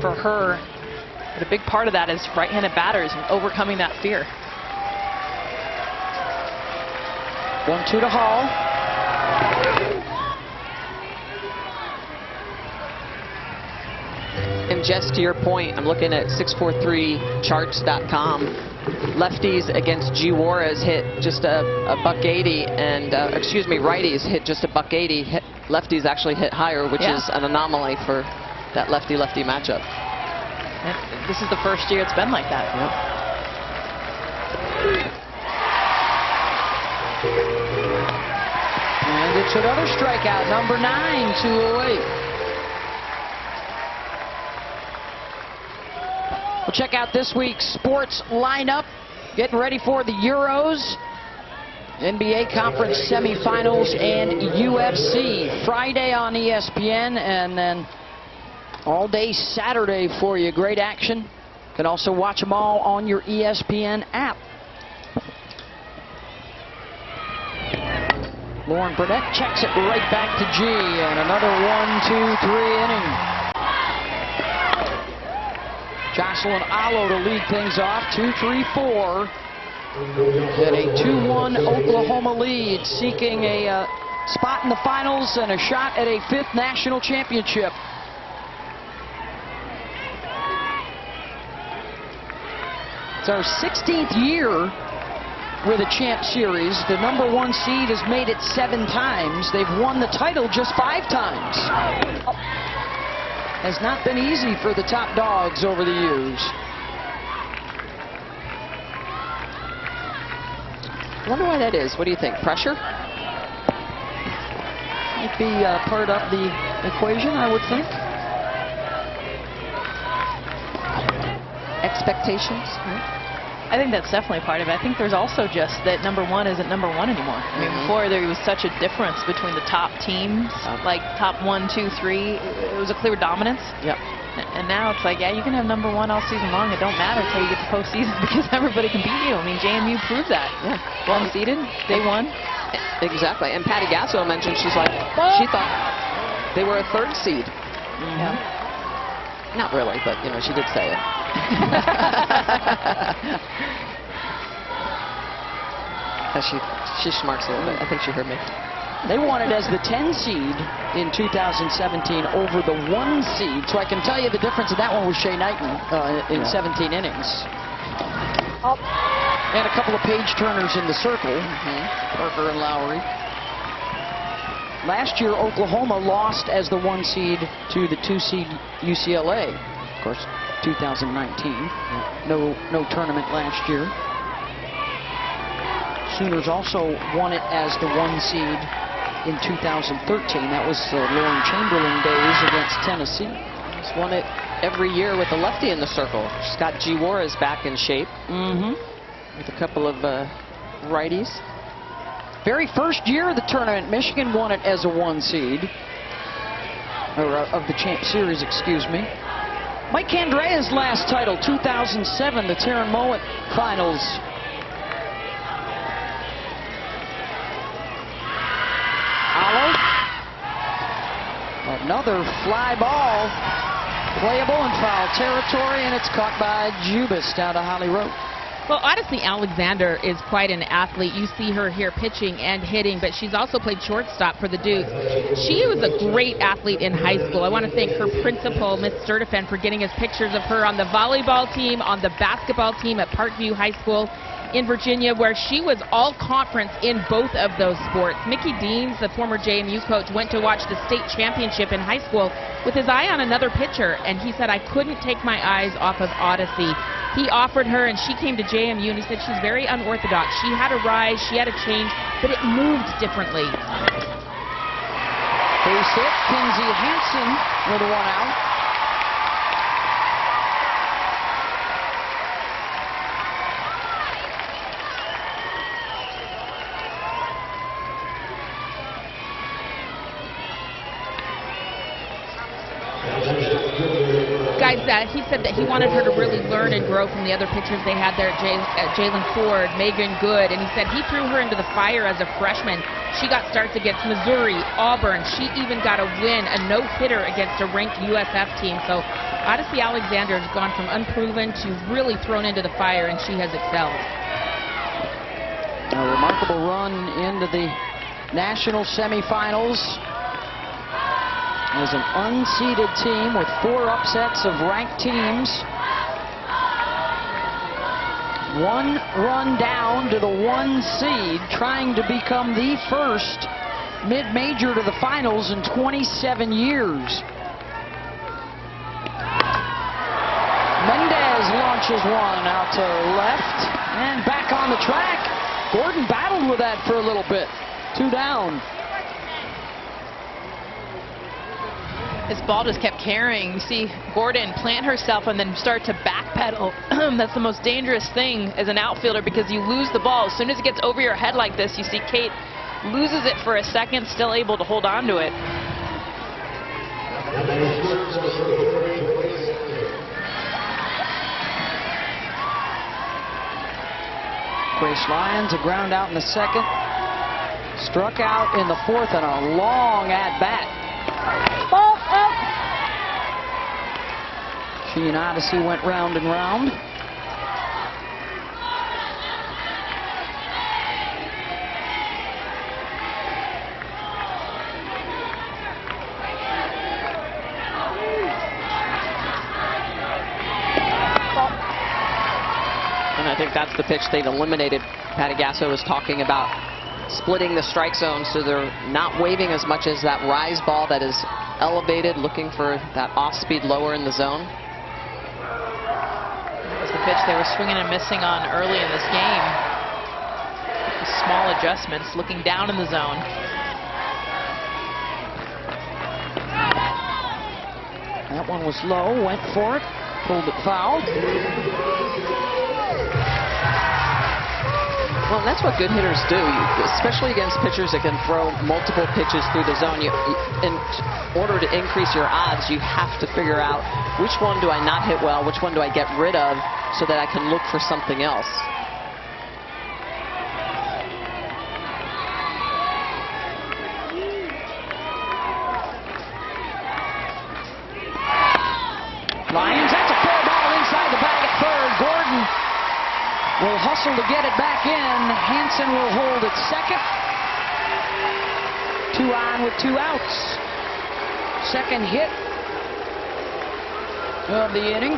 for her, but a big part of that is right-handed batters and overcoming that fear. 1-2 to Hall. And just to your point, I'm looking at 643charts.com. Lefties against G. Juarez hit just a $180, and excuse me, righties hit just a $180. Lefties actually hit higher, which is an anomaly for that lefty-lefty matchup. And this is the first year it's been like that. Yep. And it's another strikeout, number 9, 208. We'll check out this week's sports lineup. Getting ready for the Euros, NBA Conference semifinals, and UFC. Friday on ESPN, and then all day Saturday for you. Great action. You can also watch them all on your ESPN app. Lauren Burnett checks it right back to G, and another 1-2-3 inning. Jocelyn Allo to lead things off, 2-3-4. And a 2-1 Oklahoma lead, seeking a spot in the finals and a shot at a 5th national championship. It's our 16th year with a Champ Series. The number 1 seed has made it 7 times. They've won the title just 5 times. Has not been easy for the top dogs over the years. I wonder why that is. What do you think? Pressure? Might be part of the equation, I would think. Expectations? I think that's definitely part of it. I think there's also just that number 1 isn't number 1 anymore. I mean, before there was such a difference between the top teams, like top 1, 2, 3. It was a clear dominance. Yep. And now it's like, yeah, you can have number 1 all season long. It don't matter until you get to postseason because everybody can beat you. I mean, JMU proved that. Yeah. Well seeded, day 1. Exactly. And Patty Gasso mentioned, she's like, she thought they were a 3rd seed. Yeah. Not really, but she did say it. She smarts a little bit. I think she heard me. They won it as the 10 seed in 2017 over the 1 seed. So I can tell you the difference in that one was Shea Knighton in 17 innings. And a couple of page turners in the circle. Parker and Lowry. Last year, Oklahoma lost as the 1 seed to the 2 seed UCLA. Of course, 2019. No tournament last year. Sooners also won it as the 1 seed in 2013. That was the Lauren Chamberlain days against Tennessee. She's won it every year with a lefty in the circle. She's got G. Juarez back in shape. With a couple of righties. Very first year of the tournament, Michigan won it as a 1 seed. Or of the champ series, excuse me. Mike Andrea's last title, 2007, the Taryn Mowat finals. Allo. Another fly ball. Playable in foul territory, and it's caught by Jubas down to Holly Rowe. Well, Odyssey Alexander is quite an athlete. You see her here pitching and hitting, but she's also played shortstop for the Dukes. She was a great athlete in high school. I want to thank her principal, Miss Sturtevant, for getting us pictures of her on the volleyball team, on the basketball team at Parkview High School in Virginia, where she was all conference in both of those sports. Mickey Deans, the former JMU coach, went to watch the state championship in high school with his eye on another pitcher, and he said, I couldn't take my eyes off of Odyssey. He offered her, and she came to JMU, and he said she's very unorthodox. She had a rise, she had a change, but it moved differently. Base hit, Kinsey Hansen with a 1 out. Guys, he said that he wanted her to really learn and grow from the other pitchers they had there at Jalen Ford, Megan Good, and he said he threw her into the fire as a freshman. She got starts against Missouri, Auburn. She even got a win, a no-hitter against a ranked USF team. So Odyssey Alexander has gone from unproven to really thrown into the fire, and she has excelled. A remarkable run into the national semifinals as an unseeded team with 4 upsets of ranked teams. 1 run down to the 1 seed, trying to become the first mid-major to the finals in 27 years. Mendez launches 1 out to left and back on the track. Gordon battled with that for a little bit. 2 down. This ball just kept carrying. You see Gordon plant herself and then start to backpedal. That's the most dangerous thing as an outfielder, because you lose the ball. As soon as it gets over your head like this, you see Kate loses it for a second, still able to hold on to it. Grace Lyons, a ground out in the 2nd. Struck out in the 4th, and a long at-bat. Ball up. She and Odyssey went round and round. And I think that's the pitch they've eliminated. Patty Gasso was talking about splitting the strike zone so they're not waving as much as that rise ball that is elevated, looking for that off-speed lower in the zone. That was the pitch they were swinging and missing on early in this game. Small adjustments, looking down in the zone. That one was low, went for it, pulled it foul. Well, that's what good hitters do, especially against pitchers that can throw multiple pitches through the zone. In order to increase your odds, you have to figure out which one do I not hit well, which one do I get rid of, so that I can look for something else. Lyons, that's a fair ball inside the bag at 3rd. Gordon will hustle to get it back in. Hansen will hold at 2nd. 2 on with 2 outs. 2nd hit of the inning.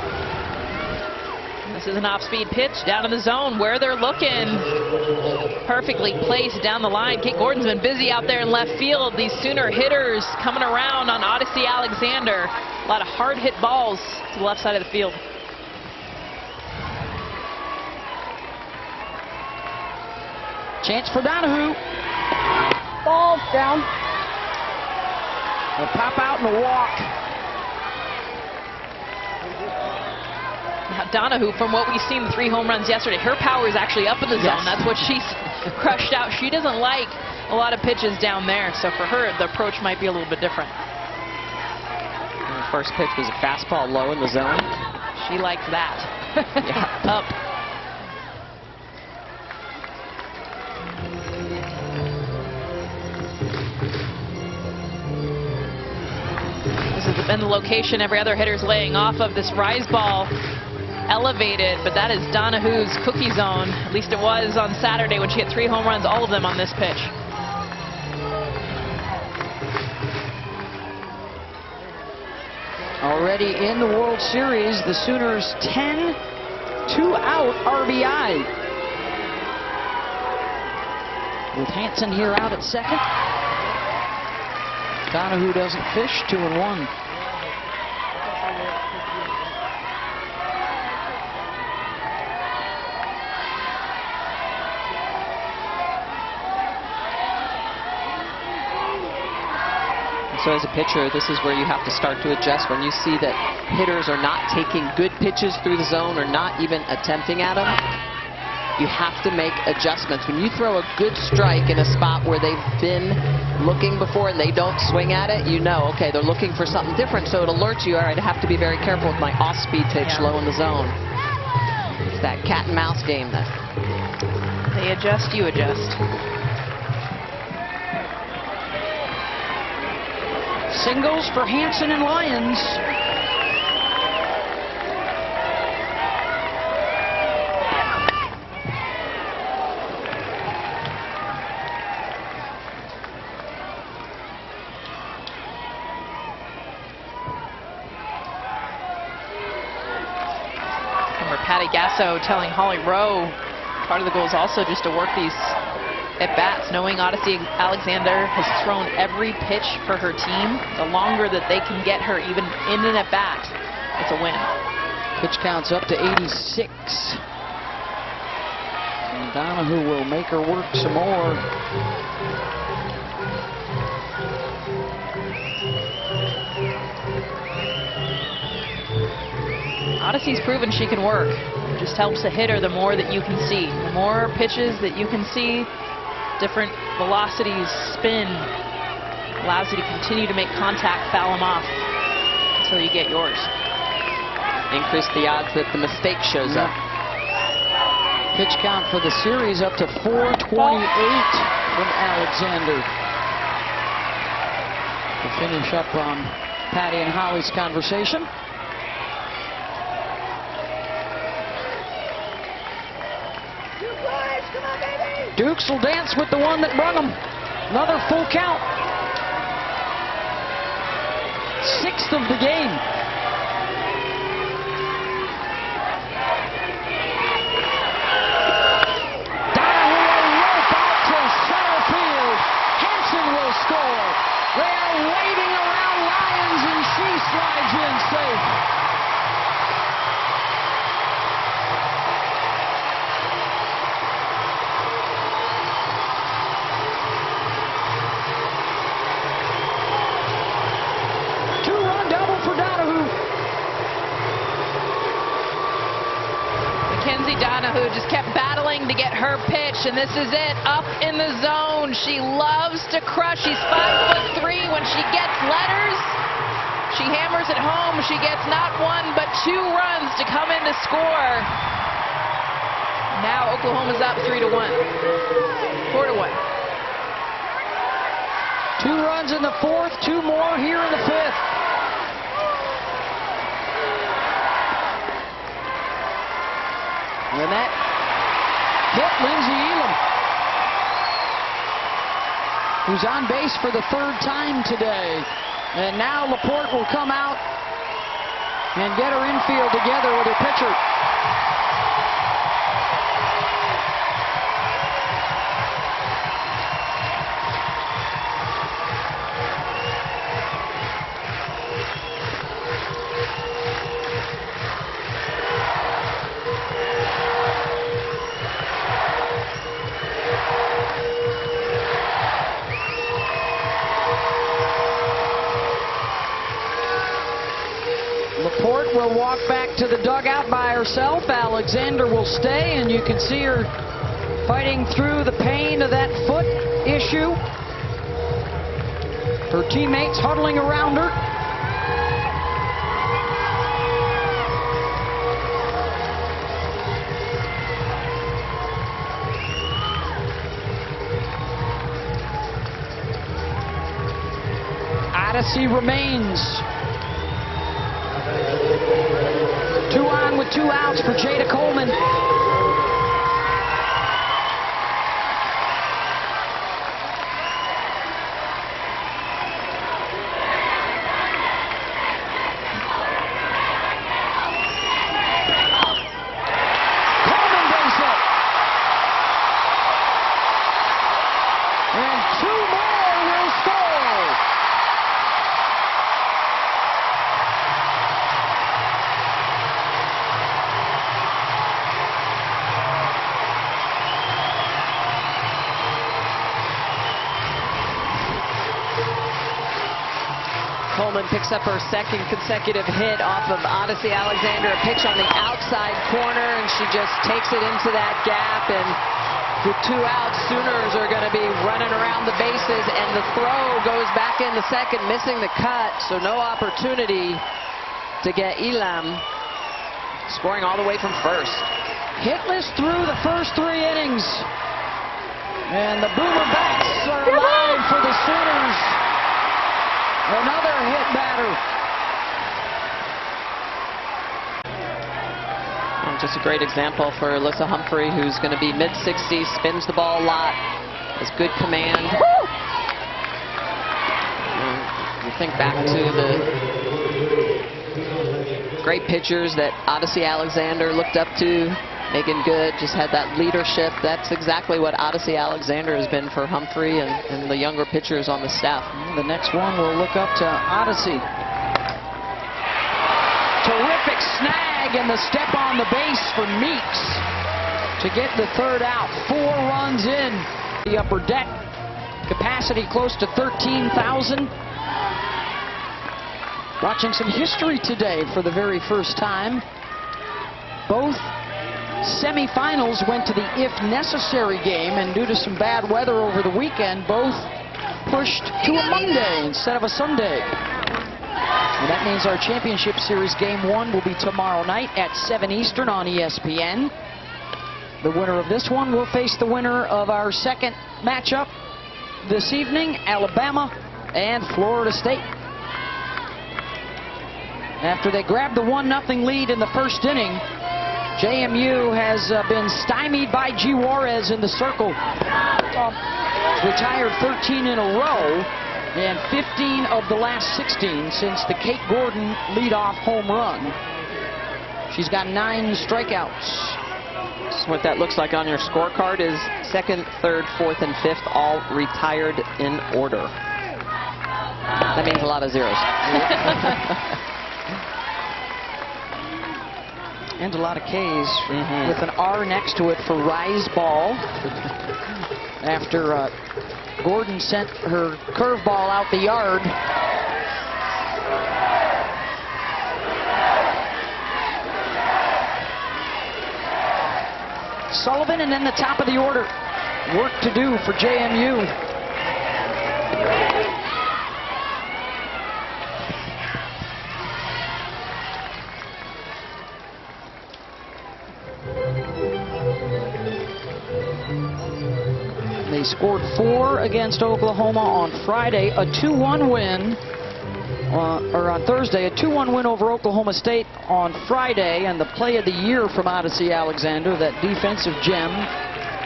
This is an off-speed pitch down in the zone where they're looking. Perfectly placed down the line. Kate Gordon's been busy out there in left field. These Sooner hitters coming around on Odyssey Alexander. A lot of hard hit balls to the left side of the field. Chance for Donahue. Ball down. They'll pop out and a walk. Now Donahue, from what we've seen, the 3 home runs yesterday, her power is actually up in the zone. Yes. That's what she's crushed out. She doesn't like a lot of pitches down there, so for her, the approach might be a little bit different. And the first pitch was a fastball low in the zone. She likes that. Yeah. Up. This has been the location every other hitter's laying off of. This rise ball elevated, but that is Donahue's cookie zone. At least it was on Saturday when she hit 3 home runs, all of them on this pitch. Already in the World Series, the Sooners 10 2-out RBI. With Hansen here out at second. Donahue doesn't fish, 2-1. So as a pitcher, this is where you have to start to adjust. When you see that hitters are not taking good pitches through the zone or not even attempting at them, you have to make adjustments. When you throw a good strike in a spot where they've been looking before and they don't swing at it, you know, okay, they're looking for something different, so it alerts you, all right, I have to be very careful with my off-speed pitch low in the zone. It's that cat and mouse game that They adjust, you adjust. Singles for Hansen and Lyons. Remember Patty Gasso telling Holly Rowe, part of the goal is also just to work these at-bats, knowing Odyssey Alexander has thrown every pitch for her team. The longer that they can get her even in an at-bat, it's a win. Pitch counts up to 86. And Donahue will make her work some more. Odyssey's proven she can work. It just helps the hitter the more that you can see. The more pitches that you can see, different velocities, spin, allows you to continue to make contact, foul them off until you get yours. increase the odds that the mistake shows up. Pitch count for the series up to 428 from Alexander. To finish up on Patty and Holly's conversation. Dukes will dance with the one that brung them. Another full count. Sixth of the game. Donahue will rope out to center field. Hansen will score. They are waiting around Lyons and she slides in safe. Donahue just kept battling to get her pitch, and this is it, up in the zone. She loves to crush. She's 5'3". When she gets letters, she hammers it home. She gets not one but 2 runs to come in to score. Now Oklahoma's up 3-1, 4-1. 2 runs in the 4th, 2 more here in the 5th. And that hit Lindsay Elam, who's on base for the 3rd time today. And now Laporte will come out and get her infield together with her pitcher. Laporte will walk back to the dugout by herself. Alexander will stay, and you can see her fighting through the pain of that foot issue. Her teammates huddling around her. Odyssey remains. 2 on with 2 outs for Jada Coleman. Coleman brings it. And 2 more will score. Coleman picks up her second consecutive hit off of Odyssey Alexander. A pitch on the outside corner, and she just takes it into that gap. And with 2 outs, Sooners are going to be running around the bases, and the throw goes back in the second, missing the cut. So no opportunity to get Elam scoring all the way from first. Hitless through the first 3 innings. And the Boomer Bats are alive for the Sooners. Another hit batter. Just a great example for Alyssa Humphrey, who's going to be mid-60s, spins the ball a lot, has good command. You think back to the great pitchers that Odyssey Alexander looked up to. Megan Good just had that leadership. That's exactly what Odyssey Alexander has been for Humphrey and the younger pitchers on the staff. The next one will look up to Odyssey. Terrific snag, and the step on the base for Meeks to get the 3rd out. 4 runs in. The upper deck, capacity close to 13,000. Watching some history today for the very first time. Both semifinals went to the if necessary game, and due to some bad weather over the weekend, both pushed to a Monday instead of a Sunday. And that means our championship series game 1 will be tomorrow night at 7 Eastern on ESPN. The winner of this one will face the winner of our second matchup this evening, Alabama and Florida State. After they grabbed the 1-0 lead in the first inning, JMU has been stymied by G. Juarez in the circle. Retired 13 in a row and 15 of the last 16 since the Kate Gordon leadoff home run. She's got 9 strikeouts. So what that looks like on your scorecard is 2nd, 3rd, 4th, and 5th all retired in order. That means a lot of zeros. And a lot of K's with an R next to it for rise ball. After Gordon sent her curveball out the yard. Sullivan, and then the top of the order. Work to do for JMU. They scored 4 against Oklahoma on Friday, a 2-1 win, or on Thursday, a 2-1 win over Oklahoma State on Friday, and the play of the year from Odyssey Alexander, that defensive gem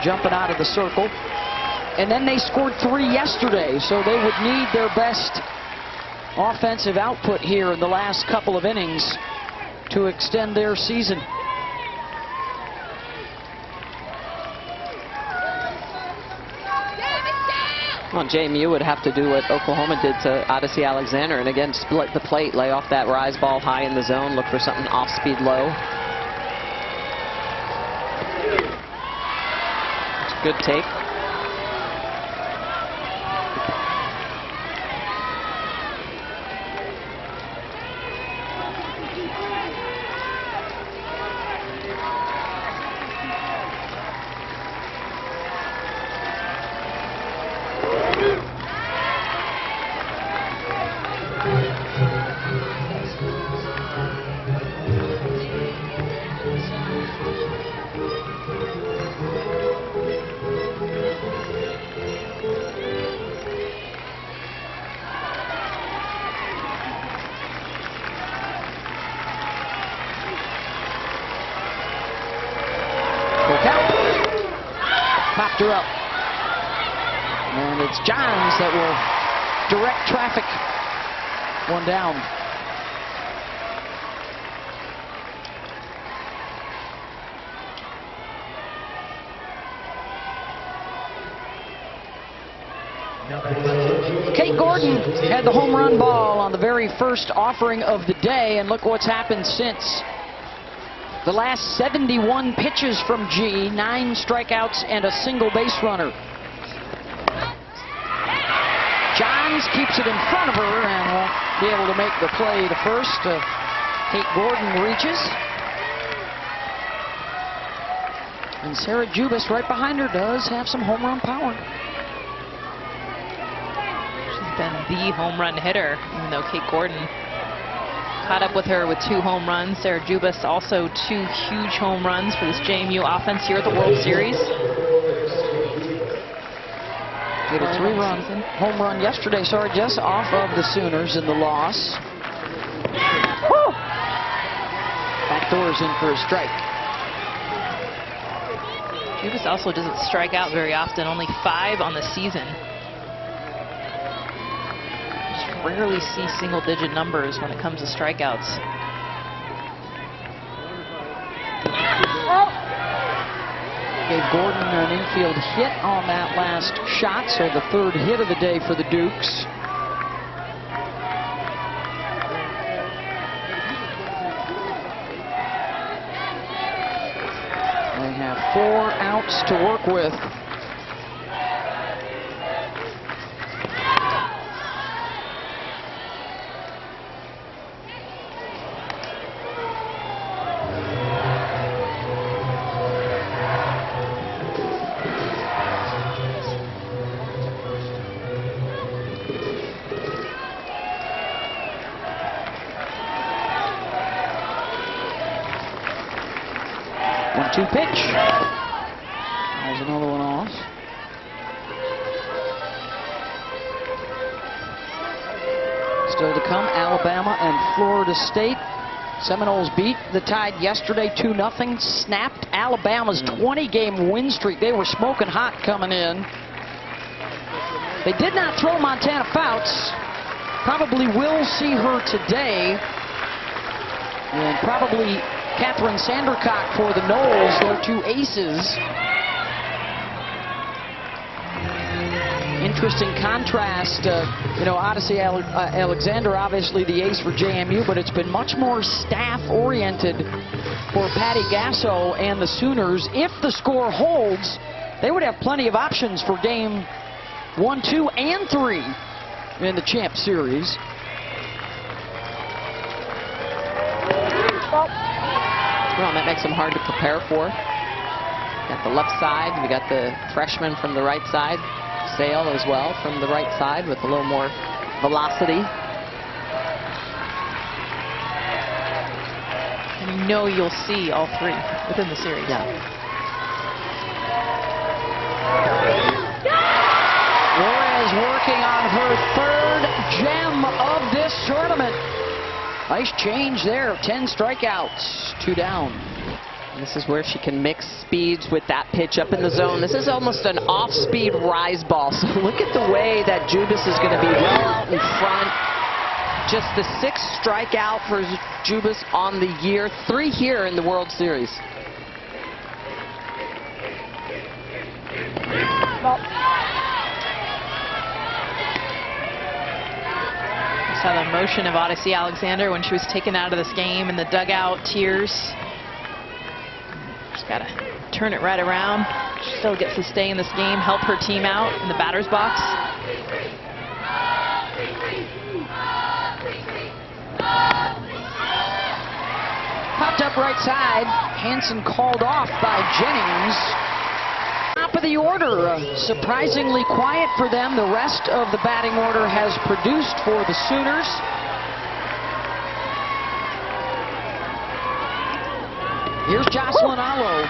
jumping out of the circle. And then they scored 3 yesterday, so they would need their best offensive output here in the last couple of innings to extend their season. Well, JMU would have to do what Oklahoma did to Odyssey Alexander, and again, split the plate, lay off that rise ball high in the zone, look for something off-speed low. It's a good take. Popped her up. And it's Johns that will direct traffic. One down. Kate Gordon had the home run ball on the very first offering of the day, and look what's happened since. The last 71 pitches from G, 9 strikeouts and a single base runner. Johns keeps it in front of her and won't be able to make the play to first. Kate Gordon reaches. And Sarah Jubis right behind her does have some home run power. She's been the home run hitter, even though Kate Gordon caught up with her with 2 home runs. Sarah Jubis also 2 huge home runs for this JMU offense here at the World Series. Did a 3-run home run yesterday, sorry, Jess, off of the Sooners in the loss. Woo! Backdoor's in for a strike. Jubis also doesn't strike out very often, only 5 on the season. Rarely see single-digit numbers when it comes to strikeouts. Gave Gordon an infield hit on that last shot, so the 3rd hit of the day for the Dukes. They have 4 outs to work with. One-two pitch. There's another one off. Still to come, Alabama and Florida State. Seminoles beat the Tide yesterday 2-0. Snapped Alabama's 20-game win streak. They were smoking hot coming in. They did not throw Montana Fouts. Probably will see her today. And probably Catherine Sandercock for the Noles, their 2 aces. Interesting contrast, you know, Odyssey Alexander, obviously the ace for JMU, but it's been much more staff-oriented for Patty Gasso and the Sooners. If the score holds, they would have plenty of options for game 1, 2, and 3 in the Champ Series. Well, that makes them hard to prepare for. Got the left side. We got the freshman from the right side. Sale as well from the right side with a little more velocity. And you know you'll see all 3 within the series. Yeah. Flores working on her 3rd gem of this tournament. Nice change there, 10 strikeouts, 2 down. This is where she can mix speeds with that pitch up in the zone. This is almost an off-speed rise ball. So look at the way that Jubis is going to be well out in front. Just the 6th strikeout for Jubas on the year, 3 here in the World Series. Saw the emotion of Odyssey Alexander when she was taken out of this game in the dugout, tears. Just got to turn it right around. She still gets to stay in this game, help her team out in the batter's box. Popped up right side. Hansen called off by Jennings. Top of the order, surprisingly quiet for them. The rest of the batting order has produced for the Sooners. Here's Jocelyn Allo.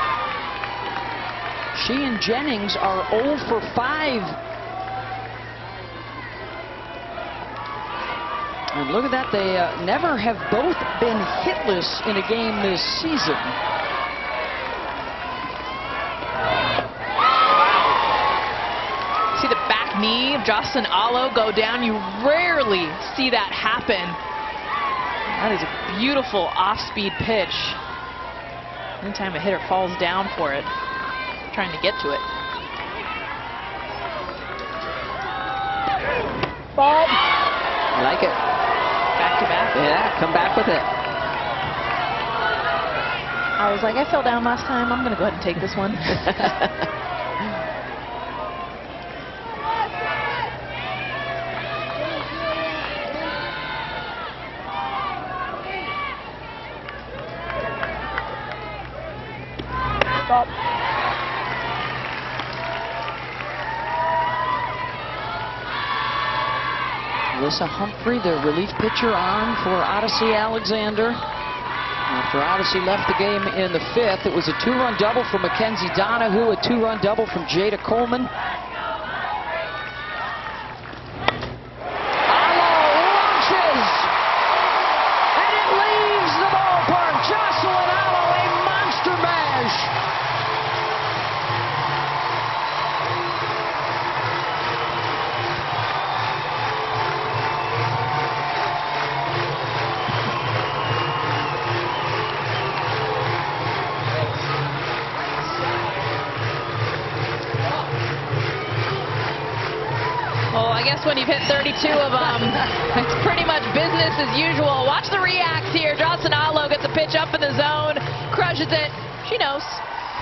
She and Jennings are 0 for 5. And look at that, they never have both been hitless in a game this season. See the back knee of Jocelyn Allo go down. You rarely see that happen. That is a beautiful off-speed pitch. Anytime a hitter falls down for it, trying to get to it. Ball. I like it. Back to back. Yeah, come back with it. I was like, I fell down last time. I'm going to go ahead and take this one. Stop. Alyssa Humphrey, the relief pitcher, on for Odyssey Alexander. After Odyssey left the game in the 5th, it was a 2-run double from Mackenzie Donahue, a 2-run double from Jada Coleman. Allo launches, and it leaves the ballpark. Jocelyn Allo, a monster mash. Well, I guess when you've hit 32 of them, it's pretty much business as usual. Watch the reacts here. Jocelyn Allo gets a pitch up in the zone, crushes it. She knows.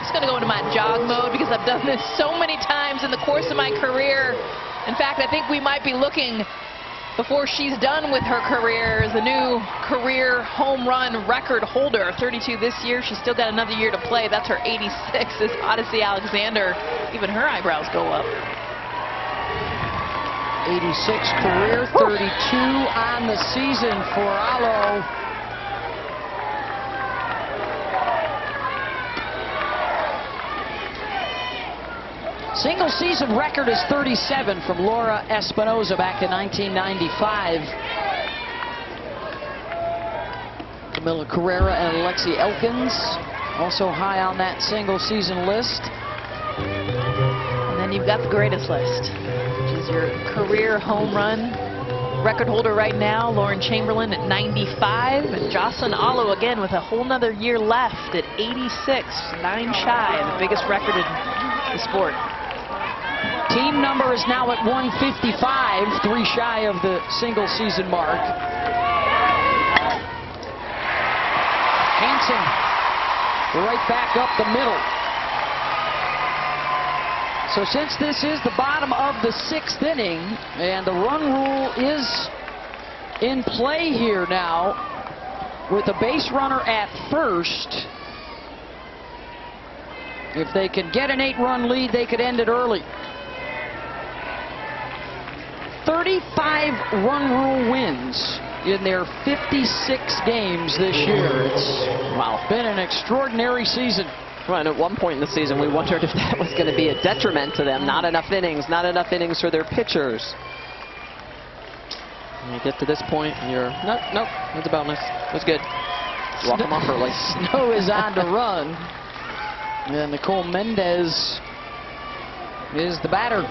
It's going to go into my jog mode because I've done this so many times in the course of my career. In fact, I think we might be looking, before she's done with her career, as the new career home run record holder. 32 this year. She's still got another year to play. That's her 86 is Odyssey Alexander. Even her eyebrows go up. 86 career, 32 on the season for Allo. Single season record is 37 from Laura Espinoza back in 1995. Camila Carrera and Alexi Elkins also high on that single season list. And then you've got the greatest list, which is your career home run record holder right now, Lauren Chamberlain at 95, and Jocelyn Allo again with a whole nother year left at 86, 9 shy, the biggest record in the sport. Team number is now at 155, 3 shy of the single season mark. Hansen right back up the middle. So since this is the bottom of the 6th inning, and the run rule is in play here now, with a base runner at first, if they can get an 8-run lead, they could end it early. 35 run rule wins in their 56 games this year. It's been an extraordinary season. Right, at one point in the season, we wondered if that was going to be a detriment to them. Not enough innings for their pitchers. And you get to this point, and you're, nope, it's a bonus. It's good. Walk them off early. Snow is on to run. And Nicole Mendez is the batter.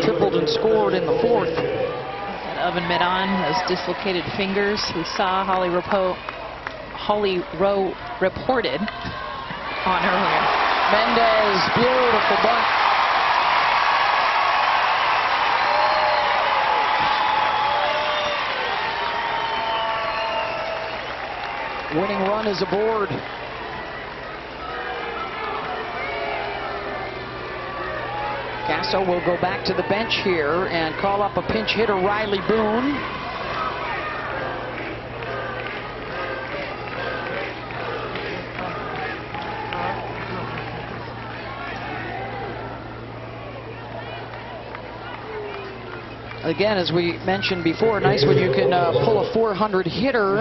Tripled and scored in the 4th. oven mitt on, those dislocated fingers. We saw Holly Rowe reported on earlier. Mendez, beautiful bunt. Winning run is aboard. Gasso will go back to the bench here and call up a pinch hitter, Riley Boone. Again, as we mentioned before, nice when you can pull a 400 hitter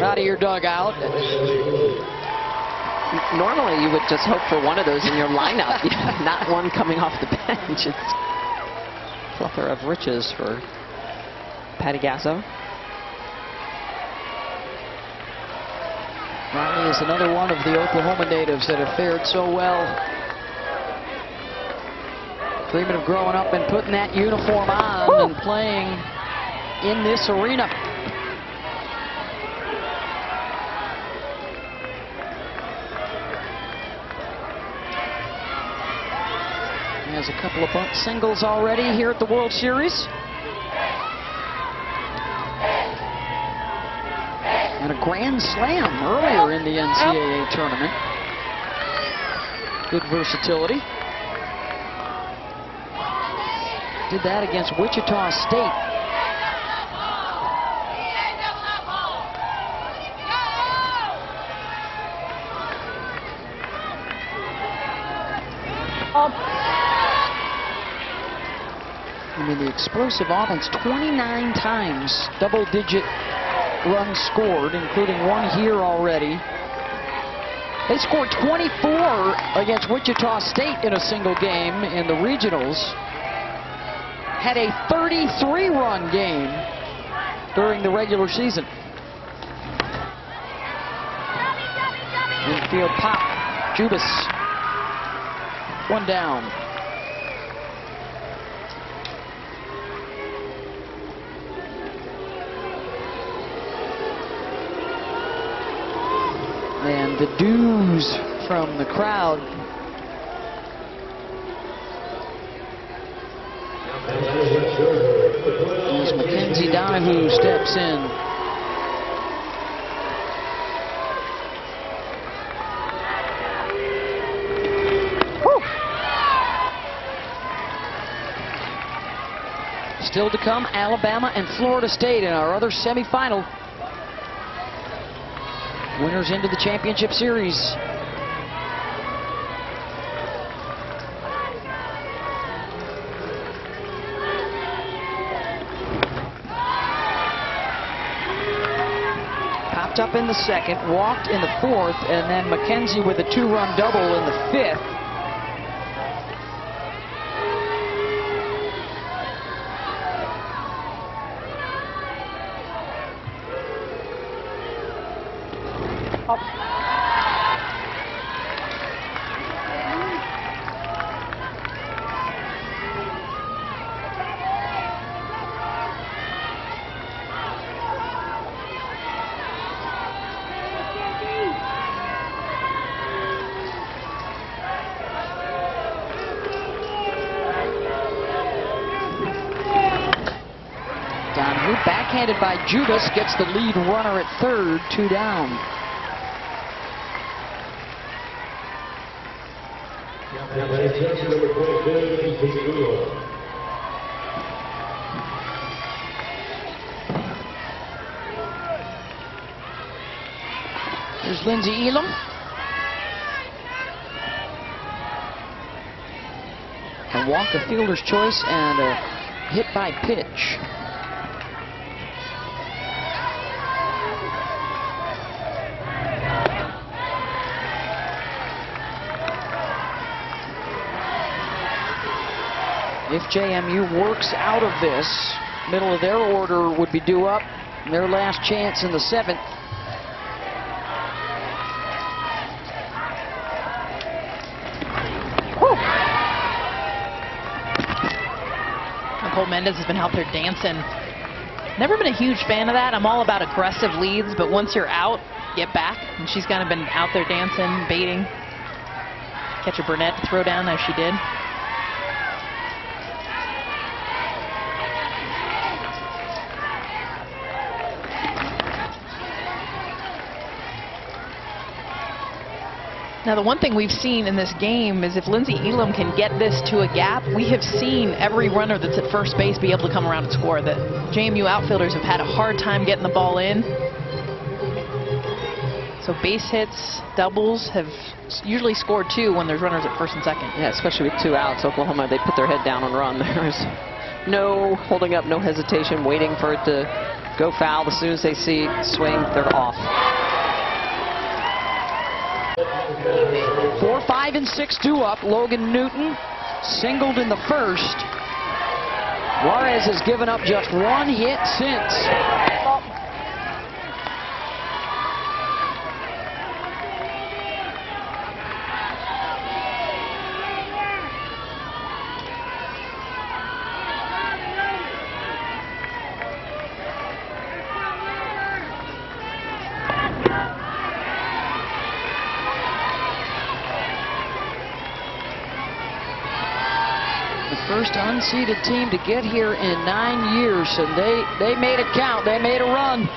out of your dugout. Normally, you would just hope for one of those in your lineup, not one coming off the bench. It's a plethora of riches for Patty Gasso. Riley is another one of the Oklahoma natives that have fared so well. Dreaming of growing up and putting that uniform on and playing in this arena. He has a couple of bunt singles already here at the World Series. And a grand slam earlier in the NCAA tournament. Good versatility. Did that against Wichita State. I mean, the explosive offense, 29 times double-digit runs scored, including one here already. They scored 24 against Wichita State in a single game in the regionals. Had a 33-run game during the regular season. Infield pop, Jubas, one down. And the doos from the crowd. As Mackenzie Donahue steps in. Woo! Still to come, Alabama and Florida State in our other semifinal. Winners into the championship series. Popped up in the second, walked in the fourth, and then Mackenzie with a two-run double in the fifth. Donahue, backhanded by Judas, gets the lead runner at third, two down. There's Lindsey Elam. A walk, a fielder's choice, and a hit by pitch. If JMU works out of this, middle of their order would be due up. Their last chance in the seventh. Nicole Mendez has been out there dancing Never been a huge fan of that. I'm all about aggressive leads, but once you're out, get back. And she's kind of been out there dancing, baiting. Catch a Burnett to throw down as she did. Now, the one thing we've seen in this game is if Lindsay Elam can get this to a gap, we have seen every runner that's at first base be able to come around and score. The JMU outfielders have had a hard time getting the ball in. So base hits, doubles have usually scored 2 when there's runners at first and second. Yeah, especially with 2 outs. Oklahoma, they put their head down and run. There's no holding up, no hesitation, waiting for it to go foul. As soon as they see it swing, they're off. 4, 5, and 6 due up. Logan Newton singled in the first. Juarez has given up just 1 hit since. First unseeded team to get here in 9 years, and they made it count. They made a run.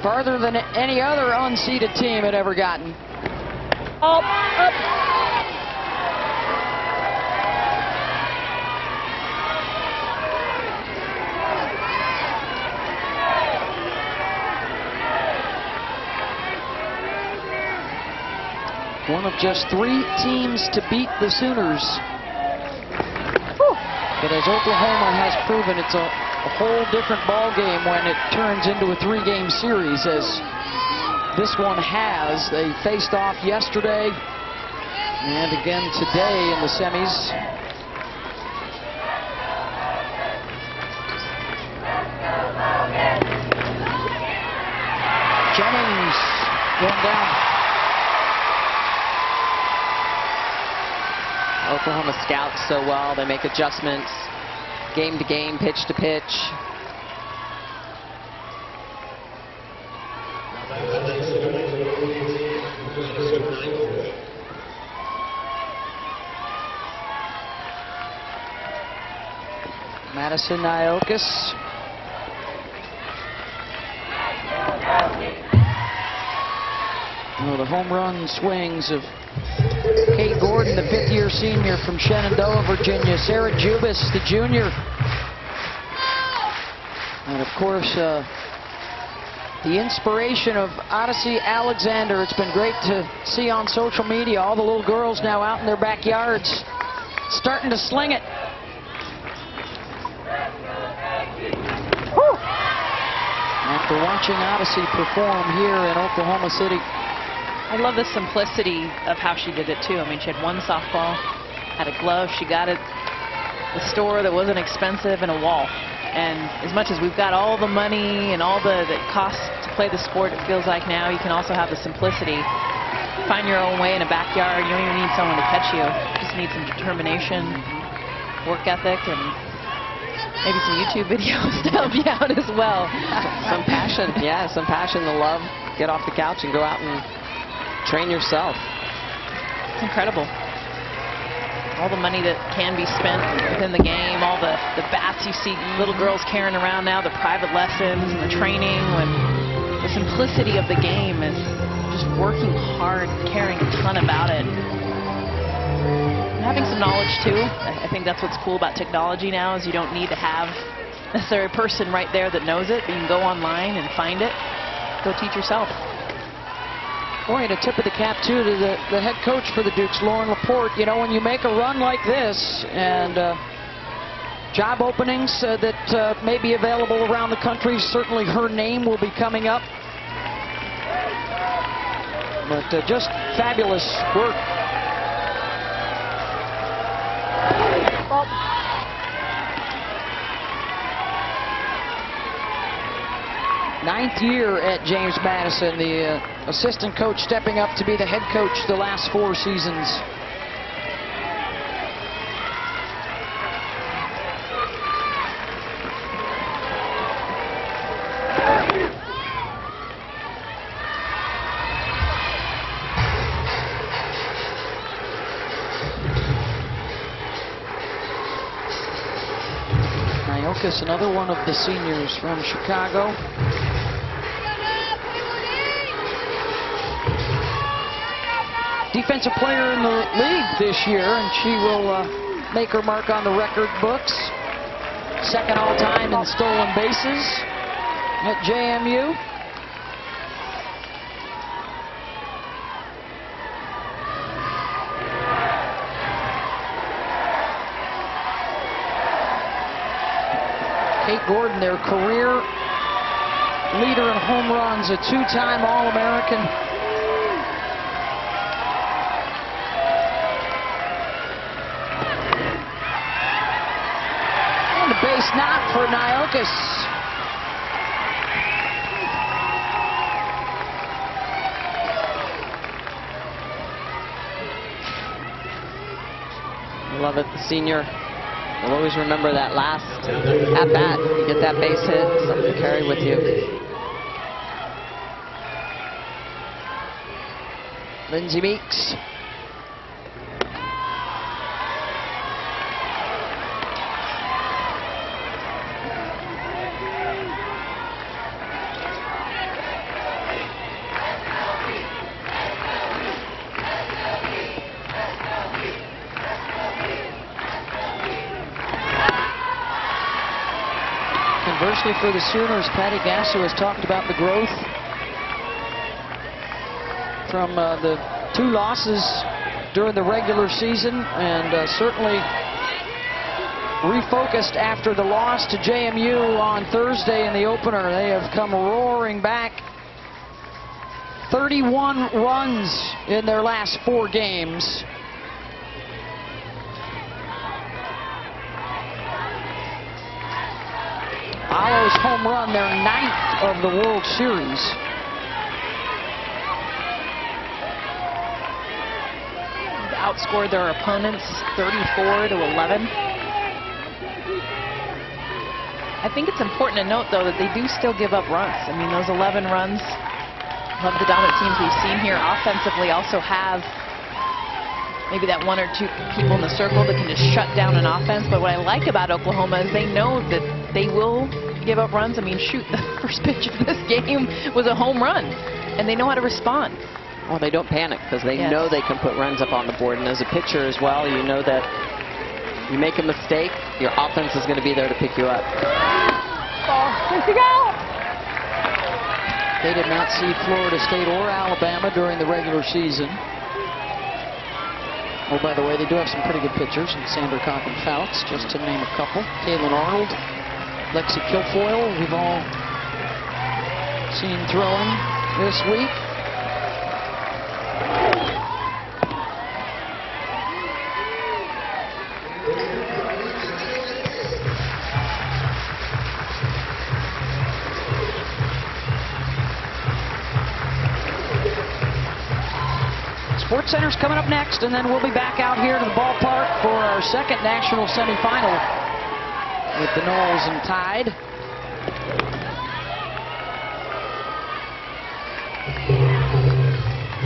Farther than any other unseeded team had ever gotten. Up. One of just 3 teams to beat the Sooners. But as Oklahoma has proven, it's a whole different ball game when it turns into a 3-game series, as this one has. They faced off yesterday and again today in the semis. Jennings going down. Oklahoma scouts so well. They make adjustments game to game, pitch to pitch. Madison Iokis. Oh, the home run swings of Kate Gordon, the 5th-year senior from Shenandoah, Virginia. Sarah Jubis, the junior. And, of course, the inspiration of Odyssey Alexander. It's been great to see on social media all the little girls now out in their backyards starting to sling it. Woo! After watching Odyssey perform here in Oklahoma City. I love the simplicity of how she did it, too. I mean, she had 1 softball, had a glove. She got it at the store that wasn't expensive, and a wall. And as much as we've got all the money and all the costs to play the sport, it feels like now you can also have the simplicity. Find your own way in a backyard. You don't even need someone to catch you. You just need some determination, work ethic, and maybe some YouTube videos to help you out as well. Some passion, yeah, some passion, the love. Get off the couch and go out and train yourself. It's incredible. All the money that can be spent within the game, all the bats you see little girls carrying around now, the private lessons and the training, when the simplicity of the game is just working hard, caring a ton about it. And having some knowledge too. I think that's what's cool about technology now, is you don't need to have necessarily a person right there that knows it, but you can go online and find it. Go teach yourself. Boy, and a tip of the cap, too, to the head coach for the Dukes, Lauren Laporte. You know, when you make a run like this and job openings that may be available around the country, certainly her name will be coming up. But just fabulous work. Oh. 9th year at James Madison, the assistant coach stepping up to be the head coach the last 4 seasons. Nyokas, another one of the seniors from Chicago. Defensive player in the league this year, and she will make her mark on the record books. Second all-time in stolen bases at JMU. Kate Gordon, their career leader in home runs, a two-time All-American. And a base knock for Nyokas. Love it, the senior. You'll always remember that last at-bat. You get that base hit, something to carry with you. Lindsay Meeks. Conversely, for the Sooners, Patty Gasso has talked about the growth from the 2 losses during the regular season, and certainly refocused after the loss to JMU on Thursday in the opener. They have come roaring back. 31 runs in their last 4 games. Alo's home run, their 9th of the World Series. Outscored their opponents 34-11. I think it's important to note, though, that they do still give up runs. I mean, those 11 runs, love the dominant teams we've seen here offensively also have maybe that 1 or 2 people in the circle that can just shut down an offense. But what I like about Oklahoma is they know that they will give up runs. I mean, shoot, the first pitch of this game was a home run, and they know how to respond. Well, they don't panic because they know they can put runs up on the board. And as a pitcher as well, you know that you make a mistake, your offense is going to be there to pick you up. They did not see Florida State or Alabama during the regular season. Oh, by the way, they do have some pretty good pitchers in Sandra Coffin Fouts, just to name a couple. Kaylin Arnold, Lexi Kilfoyle, we've all seen throwing this week. SportsCenter's coming up next, and then we'll be back out here to the ballpark for our second national semifinal with the Noles and Tide.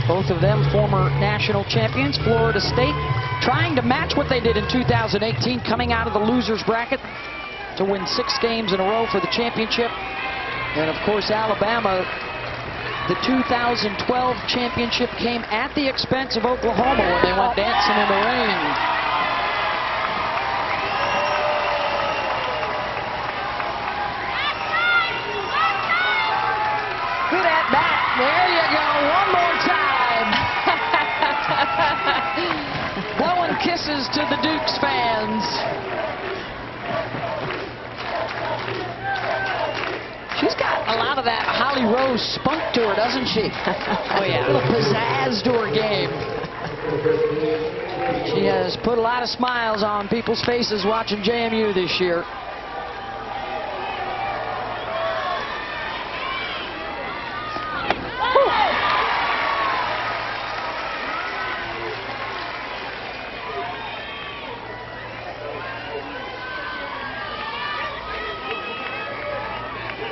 Both of them former national champions. Florida State trying to match what they did in 2018, coming out of the losers bracket to win 6 games in a row for the championship. And of course, Alabama, the 2012 championship came at the expense of Oklahoma when they went dancing in the rain. Good at bat. There you go. One more time. Blowing kisses to the Dukes fans. She's got a lot of that Holly Rose spunk to her, doesn't she? Oh, yeah. A little pizzazz to her game. She has put a lot of smiles on people's faces watching JMU this year.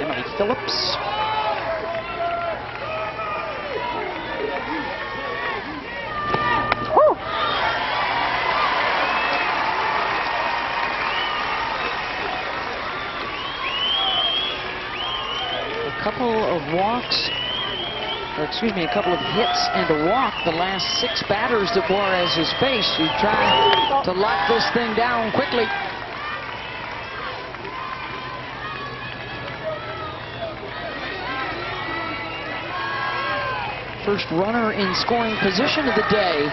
Emily Phillips. couple of walks, or excuse me, a couple of hits and a walk the last 6 batters that Juarez has faced. She tried to lock this thing down quickly. First runner in scoring position of the day.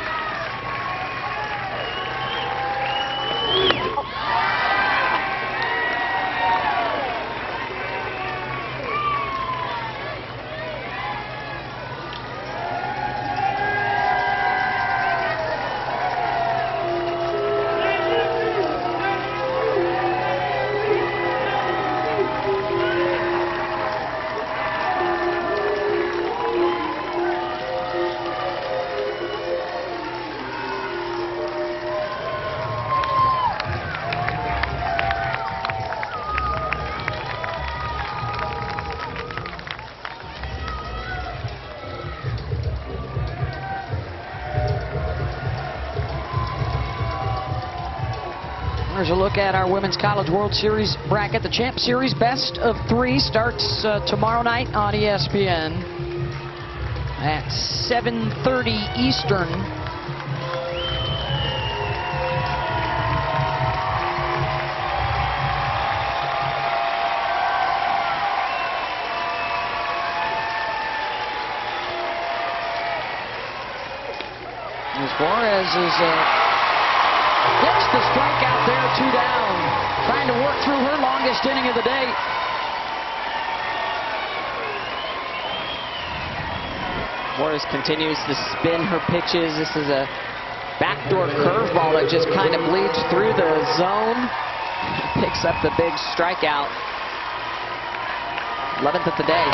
Here's a look at our Women's College World Series bracket. The Champ Series best of 3 starts tomorrow night on ESPN at 7:30 Eastern. As Juarez is gets the strikeout there, 2 down. Trying to work through her longest inning of the day. Juarez continues to spin her pitches. This is a backdoor curveball that just kind of bleeds through the zone. Picks up the big strikeout. 11th of the day.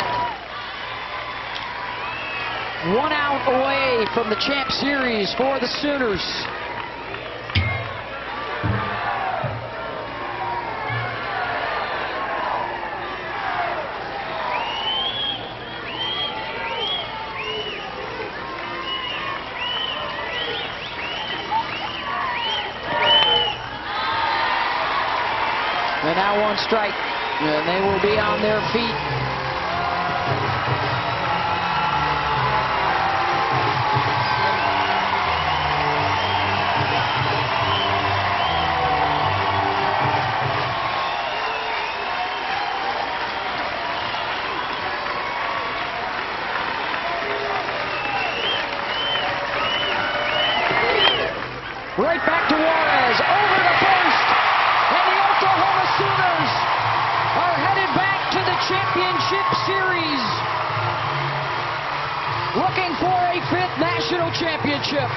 1 out away from the Champ Series for the Sooners. And now 1 strike, and they will be on their feet. Right back to Juarez, over the first, and the Oklahoma Sooners are headed back to the championship series, looking for a 5th national championship.